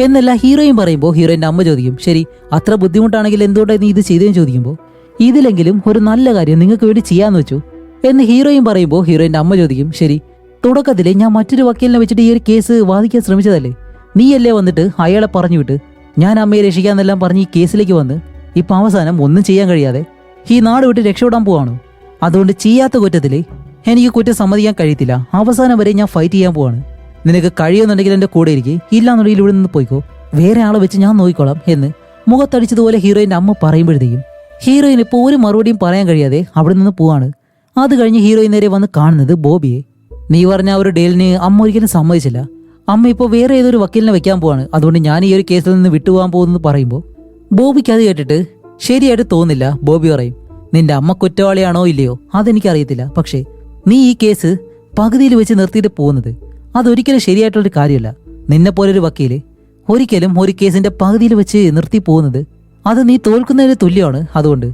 എന്നല്ല ഹീറോയിൻ പറയുമ്പോൾ ഹീറോയിന്റെ അമ്മ ചോദിക്കും, ശരി അത്ര ബുദ്ധിമുട്ടാണെങ്കിൽ എന്തുകൊണ്ടാണ് നീ ഇത് ചെയ്തതെന്ന് ചോദിക്കുമ്പോൾ ഇതിലെങ്കിലും ഒരു നല്ല കാര്യം നിങ്ങൾക്ക് വേണ്ടി ചെയ്യാന്ന് വെച്ചു എന്ന് ഹീറോയിൻ പറയുമ്പോൾ ഹീറോയിന്റെ അമ്മ ചോദിക്കും, ശരി തുടക്കത്തില് ഞാൻ മറ്റൊരു വക്കീലിനെ വെച്ചിട്ട് ഈ ഒരു കേസ് വാദിക്കാൻ ശ്രമിച്ചതല്ലേ? നീയല്ലേ വന്നിട്ട് അയാളെ പറഞ്ഞു വിട്ട് ഞാൻ അമ്മയെ രക്ഷിക്കാന്നെല്ലാം പറഞ്ഞ് ഈ കേസിലേക്ക് വന്ന് ഇപ്പൊ അവസാനം ഒന്നും ചെയ്യാൻ കഴിയാതെ ഈ നാട് വിട്ട് രക്ഷപ്പെടാൻ പോവാണോ? അതുകൊണ്ട് ചെയ്യാത്ത കുറ്റത്തില് എനിക്ക് കുറ്റം സമ്മതിക്കാൻ കഴിയത്തില്ല. അവസാനം വരെ ഞാൻ ഫൈറ്റ് ചെയ്യാൻ പോവാണ്. നിനക്ക് കഴിയുന്നുണ്ടെങ്കിൽ എന്റെ കൂടെ ഇരിക്കും, ഇല്ലാന്നുണ്ടെങ്കിൽ ഇവിടെ നിന്ന് പോയിക്കോ, വേറെ ആളെ വെച്ച് ഞാൻ നോക്കിക്കോളാം എന്ന് മുഖത്തടിച്ചതുപോലെ ഹീറോയിന്റെ അമ്മ പറയുമ്പോഴത്തേക്കും ഹീറോയിൻ ഇപ്പോൾ ഒരു മറുപടിയും പറയാൻ കഴിയാതെ അവിടെ നിന്ന് പോവാണ്. അത് കഴിഞ്ഞ് ഹീറോയിൻ നേരെ വന്ന് കാണുന്നത് ബോബിയെ. നീ പറഞ്ഞ ആ ഒരു ഡീലിന് അമ്മ ഒരിക്കലും സമ്മതിച്ചില്ല. അമ്മ ഇപ്പോൾ വേറെ ഏതൊരു വക്കീലിനെ വെക്കാൻ പോവാണ്. അതുകൊണ്ട് ഞാൻ ഈ ഒരു കേസിൽ നിന്ന് വിട്ടുപോകാൻ പോകുന്നത് പറയുമ്പോൾ ബോബിക്ക് അത് കേട്ടിട്ട് ശരിയായിട്ട് തോന്നില്ല. ബോബി പറയും, നിന്റെ അമ്മ കുറ്റവാളിയാണോ ഇല്ലയോ അതെനിക്കറിയത്തില്ല, പക്ഷേ നീ ഈ കേസ് പകുതിയിൽ വെച്ച് നിർത്തിയിട്ട് പോകുന്നത് അതൊരിക്കലും ശരിയായിട്ടുള്ളൊരു കാര്യമല്ല. നിന്നെപ്പോലൊരു വക്കീല് ഒരിക്കലും ഒരു കേസിന്റെ പകുതിയിൽ വെച്ച് നിർത്തി പോകുന്നത് അത് നീ തോൽക്കുന്നതിന് തുല്യമാണ്. അതുകൊണ്ട്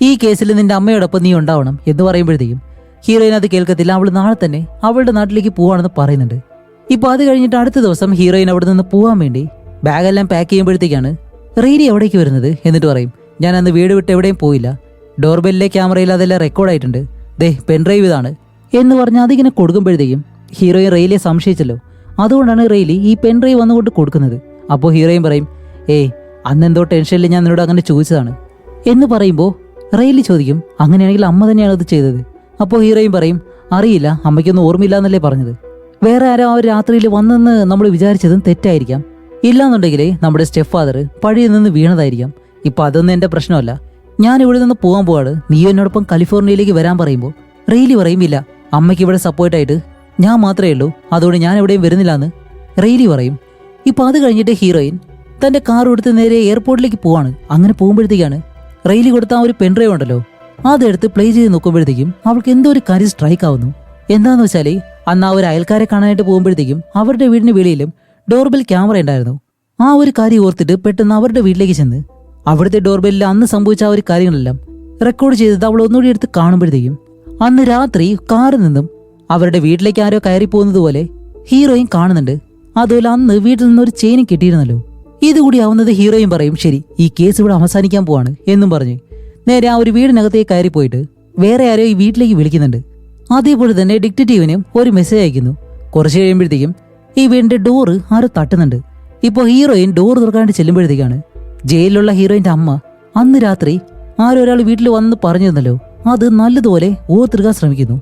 ഈ കേസിൽ നിന്റെ അമ്മയോടൊപ്പം നീ ഉണ്ടാവണം എന്ന് പറയുമ്പോഴത്തേക്കും ഹീറോയിൻ അത് കേൾക്കത്തില്ല. അവൾ നാളെ തന്നെ അവളുടെ നാട്ടിലേക്ക് പോവാണെന്ന് പറയുന്നുണ്ട്. ഇപ്പൊ അത് കഴിഞ്ഞിട്ട് അടുത്ത ദിവസം ഹീറോയിൻ അവിടെ നിന്ന് പോകാൻ വേണ്ടി ബാഗെല്ലാം പാക്ക് ചെയ്യുമ്പോഴത്തേക്കാണ് റീഡി എവിടേക്ക് വരുന്നത്. എന്നിട്ട് പറയും, ഞാൻ അന്ന് വീട് വിട്ട് എവിടെയും പോയില്ല, ഡോർബെല്ലിലെ ക്യാമറയിൽ അതെല്ലാം റെക്കോർഡായിട്ടുണ്ട്, ദേ പെൻഡ്രൈവ് ഇതാണ് എന്ന് പറഞ്ഞ് അതിങ്ങനെ കൊടുക്കുമ്പോഴത്തേക്കും ഹീറോയിൻ റെയിലിയെ സംശയിച്ചല്ലോ. അതുകൊണ്ടാണ് റെയിലി ഈ പെൻഡ്രൈവ് വന്നുകൊണ്ട് കൊടുക്കുന്നത്. അപ്പോൾ ഹീറോയിൻ പറയും, ഏയ് അന്നെന്തോ ടെൻഷനിൽ ഞാൻ നിന്നോട് അങ്ങനെ ചോദിച്ചതാണ് എന്ന് പറയുമ്പോൾ റെയിലി ചോദിക്കും, അങ്ങനെയാണെങ്കിൽ അമ്മ തന്നെയാണ് അത് ചെയ്തത്? അപ്പോൾ ഹീറോയിൻ പറയും, അറിയില്ല, അമ്മയ്ക്കൊന്നും ഓർമ്മയില്ല എന്നല്ലേ പറഞ്ഞത്. വേറെ ആരോ ആ ഒരു രാത്രിയിൽ വന്നെന്ന് നമ്മൾ വിചാരിച്ചതും തെറ്റായിരിക്കാം. ഇല്ലാന്നുണ്ടെങ്കിൽ നമ്മുടെ സ്റ്റെപ്പ് ഫാദർ പഴിയിൽ നിന്ന് വീണതായിരിക്കാം. ഇപ്പൊ അതൊന്നും എന്റെ പ്രശ്നമല്ല, ഞാൻ ഇവിടെ നിന്ന് പോകാൻ പോവാണ്, നീ എന്നോടൊപ്പം കാലിഫോർണിയയിലേക്ക് വരാൻ പറയുമ്പോൾ റെയിലി പറയും, ഇല്ല അമ്മയ്ക്ക് ഇവിടെ സപ്പോർട്ടായിട്ട് ഞാൻ മാത്രമേ ഉള്ളൂ, അതുകൊണ്ട് ഞാൻ എവിടെയും വരുന്നില്ല എന്ന് റെയിലി പറയും. ഇപ്പൊ അത് കഴിഞ്ഞിട്ട് ഹീറോയിൻ തന്റെ കാർ എടുത്ത് നേരെ എയർപോർട്ടിലേക്ക് പോവാണ്. അങ്ങനെ പോകുമ്പോഴത്തേക്കാണ് റെയിലി കൊടുത്ത ആ ഒരു പെൻഡ്രൈവ് ഉണ്ടല്ലോ അതെടുത്ത് പ്ലേ ചെയ്ത് നോക്കുമ്പോഴത്തേക്കും അവൾക്ക് എന്തോ ഒരു കാര്യം സ്ട്രൈക്ക് ആവുന്നു. എന്താന്ന് വെച്ചാൽ അന്ന് ആ ഒരു അയൽക്കാരെ കാണാനായിട്ട് പോകുമ്പോഴത്തേക്കും അവരുടെ വീടിന് വെളിയിലും ഡോർബെൽ ക്യാമറ ഉണ്ടായിരുന്നു. ആ ഒരു കാര്യം ഓർത്തിട്ട് പെട്ടെന്ന് അവരുടെ വീട്ടിലേക്ക് ചെന്ന് അവിടുത്തെ ഡോർബെല്ലിൽ അന്ന് സംഭവിച്ച ആ ഒരു കാര്യങ്ങളെല്ലാം റെക്കോർഡ് ചെയ്തത് അവൾ ഒന്നുകൂടി എടുത്ത് കാണുമ്പോഴത്തേക്കും അന്ന് രാത്രി കാറിൽ നിന്നും അവരുടെ വീട്ടിലേക്ക് ആരോ കയറി പോകുന്നത് പോലെ ഹീറോയിൻ കാണുന്നുണ്ട്. അതുപോലെ അന്ന് വീട്ടിൽ നിന്ന് ഒരു ചെയിനും കിട്ടിയിരുന്നല്ലോ. ഇതുകൂടി ആവുന്നത് ഹീറോയിൻ പറയും, ശരി ഈ കേസ് ഇവിടെ അവസാനിക്കാൻ പോവാണ് എന്നും പറഞ്ഞ് നേരെ ആ ഒരു വീടിനകത്തേക്ക് കയറി പോയിട്ട് വേറെ ആരോ ഈ വീട്ടിലേക്ക് വിളിക്കുന്നുണ്ട്. അതേപോലെ തന്നെ ഡിറ്റക്റ്റീവിനും ഒരു മെസ്സേജ് അയക്കുന്നു. കുറച്ച് കഴിയുമ്പോഴത്തേക്കും ഈ വീടിന്റെ ഡോറ് ആരോ തട്ടുന്നുണ്ട്. ഇപ്പോൾ ഹീറോയിൻ ഡോർ തുറക്കാണ്ട് ചെല്ലുമ്പോഴത്തേക്കാണ് ജയിലിലുള്ള ഹീറോയിന്റെ അമ്മ അന്ന് രാത്രി ആരോ ഒരാൾ വീട്ടിൽ വന്ന് പറഞ്ഞിരുന്നല്ലോ അത് നല്ലതുപോലെ ഓർത്തെടുക്കാൻ ശ്രമിക്കുന്നു.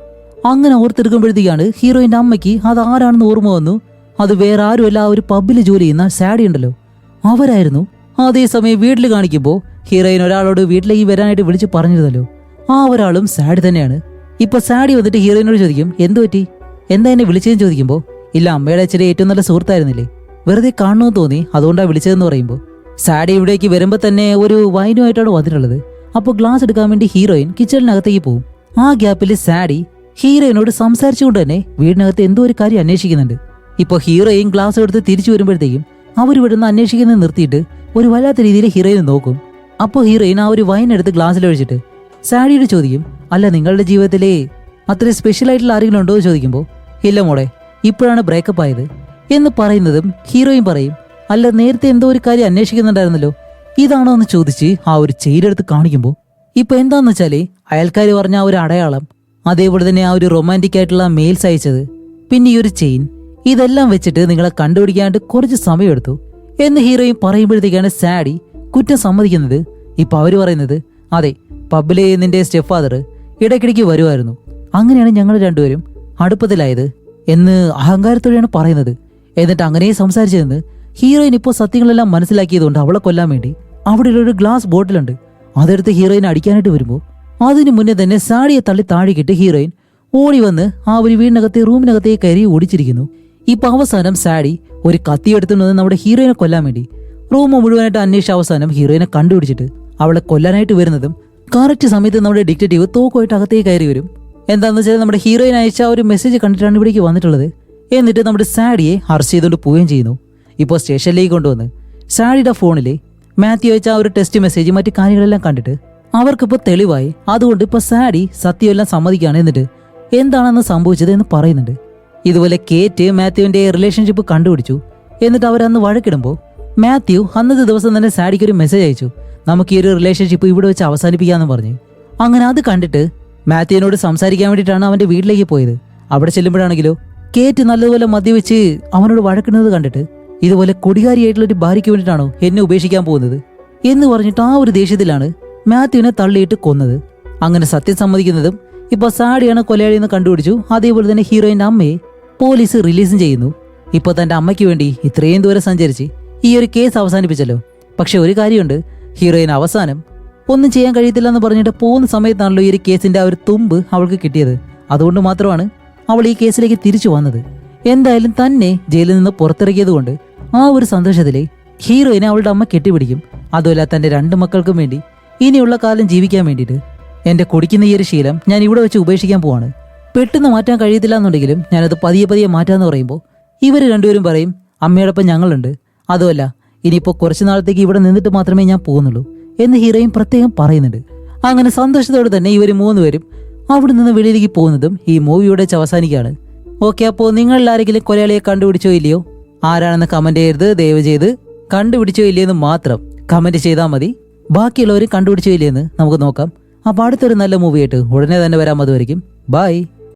അങ്ങനെ ഓർത്തെടുക്കുമ്പോഴത്തേക്കാണ് ഹീറോയിന്റെ അമ്മയ്ക്ക് അത് ആരാണെന്ന് ഓർമ്മ വന്നു. അത് വേറെ ആരുമല്ല, ആ ഒരു പബ്ബിൽ ജോലി ചെയ്യുന്ന സാഡി ഉണ്ടല്ലോ അവരായിരുന്നു. അതേസമയം വീട്ടിൽ കാണിക്കുമ്പോൾ ഹീറോയിൻ ഒരാളോട് വീട്ടിലേക്ക് വരാനായിട്ട് വിളിച്ച് പറഞ്ഞിരുന്നല്ലോ ആ ഒരാളും സാഡി തന്നെയാണ്. ഇപ്പൊ സാഡി വന്നിട്ട് ഹീറോയിനോട് ചോദിക്കും, എന്തു പറ്റി, എന്താ എന്നെ വിളിച്ചതെന്ന് ചോദിക്കുമ്പോൾ ഇല്ല, അമ്മയുടെ അച്ഛൻ്റെ ഏറ്റവും നല്ല സുഹൃത്തായിരുന്നില്ലേ, വെറുതെ കാണണമെന്ന് തോന്നി അതുകൊണ്ടാണ് വിളിച്ചതെന്ന് പറയുമ്പോൾ സാഡി ഇവിടേക്ക് വരുമ്പോൾ തന്നെ ഒരു വൈനുമായിട്ടാണ് വന്നിട്ടുള്ളത്. അപ്പോൾ ഗ്ലാസ് എടുക്കാൻ വേണ്ടി ഹീറോയിൻ കിച്ചണിനകത്തേക്ക് പോകും. ആ ഗ്യാപ്പിൽ സാഡി ഹീറോയിനോട് സംസാരിച്ചുകൊണ്ട് തന്നെ വീടിനകത്ത് എന്തോ ഒരു കാര്യം അന്വേഷിക്കുന്നുണ്ട്. ഇപ്പോൾ ഹീറോയിൻ ഗ്ലാസ് എടുത്ത് തിരിച്ചു വരുമ്പോഴത്തേക്കും അവർ ഇവിടുന്ന് അന്വേഷിക്കുന്നത് നിർത്തിയിട്ട് ഒരു വല്ലാത്ത രീതിയിൽ ഹീറോയിൻ നോക്കും. അപ്പോൾ ഹീറോയിൻ ആ ഒരു വൈൻ എടുത്ത് ഗ്ലാസ്സിൽ ഒഴിച്ചിട്ട് സാഡിയോട് ചോദിക്കും, അല്ല നിങ്ങളുടെ ജീവിതത്തിലെ അത്രയും സ്പെഷ്യൽ ആയിട്ടുള്ള ആരെങ്കിലും ഉണ്ടോ എന്ന് ചോദിക്കുമ്പോൾ ഇല്ല മോളെ, ഇപ്പോഴാണ് ബ്രേക്കപ്പ് ആയത് എന്ന് പറയുന്നതും ഹീറോയിൻ പറയും, അല്ല നേരത്തെ എന്തോ ഒരു കാര്യം അന്വേഷിക്കുന്നുണ്ടായിരുന്നല്ലോ, ഇതാണോ എന്ന് ചോദിച്ച് ആ ഒരു ചെയിൻ എടുത്ത് കാണിക്കുമ്പോൾ ഇപ്പൊ എന്താന്ന് വെച്ചാല് അയൽക്കാർ പറഞ്ഞ ആ ഒരു അടയാളം, അതേപോലെ തന്നെ ആ ഒരു റൊമാൻറ്റിക് ആയിട്ടുള്ള മെയിൽസ് അയച്ചത്, പിന്നെ ഈ ഒരു ചെയിൻ, ഇതെല്ലാം വെച്ചിട്ട് നിങ്ങളെ കണ്ടുപിടിക്കാനായിട്ട് കുറച്ച് സമയമെടുത്തു എന്ന് ഹീറോയിൻ പറയുമ്പോഴത്തേക്കാണ് സാഡി കുറ്റം സമ്മതിക്കുന്നത്. ഇപ്പൊ അവര് പറയുന്നത്, അതെ പബ്ബിലെ നിന്റെ സ്റ്റെപ്പ് ഫാദർ ഇടയ്ക്കിടയ്ക്ക് വരുമായിരുന്നു, അങ്ങനെയാണ് ഞങ്ങൾ രണ്ടുപേരും അടുപ്പത്തിലായത് എന്ന് അഹങ്കാരത്തോടെയാണ് പറയുന്നത്. എന്നിട്ട് അങ്ങനെ സംസാരിച്ചതെന്ന് ഹീറോയിൻ ഇപ്പോൾ സത്യങ്ങളെല്ലാം മനസ്സിലാക്കിയതുകൊണ്ട് അവളെ കൊല്ലാൻ വേണ്ടി അവിടെ ഒരു ഗ്ലാസ് ബോട്ടിലുണ്ട്, അതെടുത്ത് ഹീറോയിൻ അടിക്കാനായിട്ട് വരുമ്പോൾ അതിനു മുന്നേ തന്നെ സാഡിയെ തള്ളി താഴേക്കിട്ട് ഹീറോയിൻ ഓടി വന്ന് ആ ഒരു വീടിനകത്തെ റൂമിനകത്തേക്ക് കയറി ഓടിച്ചിരിക്കുന്നു. ഇപ്പൊ അവസാനം സാഡി ഒരു കത്തിയെടുത്തുന്നത് നമ്മുടെ ഹീറോയിനെ കൊല്ലാൻ വേണ്ടി റൂം മുഴുവനായിട്ട് അന്വേഷിച്ച അവസാനം ഹീറോയിനെ കണ്ടുപിടിച്ചിട്ട് അവളെ കൊല്ലാനായിട്ട് വരുന്നതും കറക്റ്റ് സമയത്ത് നമ്മുടെ ഡിറ്റക്റ്റീവ് തോക്കുമായിട്ട് അകത്തേക്ക് കയറി വരും. എന്താണെന്ന് വെച്ചാൽ നമ്മുടെ ഹീറോയിൻ അയച്ച ഒരു മെസ്സേജ് കണ്ടിട്ടാണ് ഇവിടേക്ക് വന്നിട്ടുള്ളത്. എന്നിട്ട് നമ്മുടെ സാഡിയെ അറസ്റ്റ് ചെയ്തുകൊണ്ട് പോവുകയും ചെയ്യുന്നു. ഇപ്പോൾ സ്റ്റേഷനിലേക്ക് കൊണ്ടുവന്ന് സാഡിയുടെ ഫോണിൽ മാത്യു അയച്ച ആ ഒരു ടെക്സ്റ്റ് മെസ്സേജ് മറ്റു കാര്യങ്ങളെല്ലാം കണ്ടിട്ട് അവർക്കിപ്പോൾ തെളിവായി. അതുകൊണ്ട് ഇപ്പോൾ സാഡി സത്യമെല്ലാം സമ്മതിക്കുകയാണ്. എന്നിട്ട് എന്താണെന്ന് സംഭവിച്ചത് എന്ന് പറയുന്നുണ്ട്. ഇതുപോലെ കേറ്റ് മാത്യുവിന്റെ റിലേഷൻഷിപ്പ് കണ്ടുപിടിച്ചു. എന്നിട്ട് അവരന്ന് വഴക്കിടുമ്പോൾ മാത്യു അന്നത്തെ ദിവസം തന്നെ സാഡിക്ക് ഒരു മെസ്സേജ് അയച്ചു, നമുക്ക് ഈ ഒരു റിലേഷൻഷിപ്പ് ഇവിടെ വെച്ച് അവസാനിപ്പിക്കാമെന്ന് പറഞ്ഞ്. അങ്ങനെ അത് കണ്ടിട്ട് മാത്യുവിനോട് സംസാരിക്കാൻ വേണ്ടിയിട്ടാണ് അവന്റെ വീട്ടിലേക്ക് പോയത്. അവിടെ ചെല്ലുമ്പോഴാണെങ്കിലോ കേറ്റ് നല്ലതുപോലെ മദ്യവെച്ച് അവനോട് വഴക്കിടുന്നത് കണ്ടിട്ട് ഇതുപോലെ കൊടികാരിയായിട്ടുള്ള ഒരു ഭാര്യയ്ക്ക് വേണ്ടിയിട്ടാണോ എന്നെ ഉപേക്ഷിക്കാൻ പോകുന്നത് എന്ന് പറഞ്ഞിട്ട് ആ ഒരു ദേഷ്യത്തിലാണ് മാത്യുവിനെ തള്ളിയിട്ട് കൊന്നത്. അങ്ങനെ സത്യം സമ്മതിക്കുന്നതും ഇപ്പൊ സാഡിയാണ് കൊലയാളിയെന്ന് കണ്ടുപിടിച്ചു. അതേപോലെ തന്നെ ഹീറോയിന്റെ അമ്മയെ പോലീസ് റിലീസും ചെയ്യുന്നു. ഇപ്പൊ തന്റെ അമ്മയ്ക്ക് വേണ്ടി ഇത്രയും ദൂരം സഞ്ചരിച്ച് ഈ ഒരു കേസ് അവസാനിപ്പിച്ചല്ലോ. പക്ഷെ ഒരു കാര്യമുണ്ട്, ഹീറോയിൻ അവസാനം ഒന്നും ചെയ്യാൻ കഴിയത്തില്ല എന്ന് പറഞ്ഞിട്ട് പോകുന്ന സമയത്താണല്ലോ ഈ ഒരു കേസിന്റെ ആ ഒരു തുമ്പ് അവൾക്ക് കിട്ടിയത്. അതുകൊണ്ട് മാത്രമാണ് അവൾ ഈ കേസിലേക്ക് തിരിച്ചു വന്നത്. എന്തായാലും തന്നെ ജയിലിൽ നിന്ന് പുറത്തിറക്കിയത് കൊണ്ട് ആ ഒരു സന്തോഷത്തിലെ ഹീറോയിനെ അവളുടെ അമ്മ കെട്ടിപ്പിടിക്കും. അതുമല്ല തന്റെ 2 മക്കൾക്കും വേണ്ടി ഇനിയുള്ള കാലം ജീവിക്കാൻ വേണ്ടിയിട്ട് എന്റെ കുടിക്കുന്ന ഈ ഒരു ശീലം ഞാൻ ഇവിടെ വെച്ച് ഉപേക്ഷിക്കാൻ പോവാണ്. പെട്ടെന്ന് മാറ്റാൻ കഴിയത്തില്ല എന്നുണ്ടെങ്കിലും ഞാനത് പതിയെ പതിയെ മാറ്റാന്ന് പറയുമ്പോൾ ഇവർ രണ്ടുപേരും പറയും, അമ്മയോടൊപ്പം ഞങ്ങളുണ്ട്, അതുമല്ല ഇനിയിപ്പോൾ കുറച്ചു നാളത്തേക്ക് ഇവിടെ നിന്നിട്ട് മാത്രമേ ഞാൻ പോകുന്നുള്ളൂ എന്ന് ഹീറോയിൻ പ്രത്യേകം പറയുന്നുണ്ട്. അങ്ങനെ സന്തോഷത്തോടെ തന്നെ ഇവർ 3 പേരും അവിടെ നിന്ന് വെളിയിലേക്ക് പോകുന്നതും ഈ മൂവിയുടെ അവസാനിക്കുകയാണ്. ഓക്കെ, അപ്പോൾ നിങ്ങളിൽ ആരെങ്കിലും കൊലയാളിയെ കണ്ടുപിടിച്ചോ ഇല്ലയോ, ആരാണെന്ന് കമന്റ് ചെയ്യരുത്. ദയവ് ചെയ്ത് കണ്ടുപിടിച്ചോ ഇല്ലയെന്ന് മാത്രം കമന്റ് ചെയ്താൽ മതി. ബാക്കിയുള്ളവരും കണ്ടുപിടിച്ചോ ഇല്ലയെന്ന് നമുക്ക് നോക്കാം. അപ്പോൾ അടുത്തൊരു നല്ല മൂവിയായിട്ട് ഉടനെ തന്നെ വരാം. അതുവരെയും ബൈ.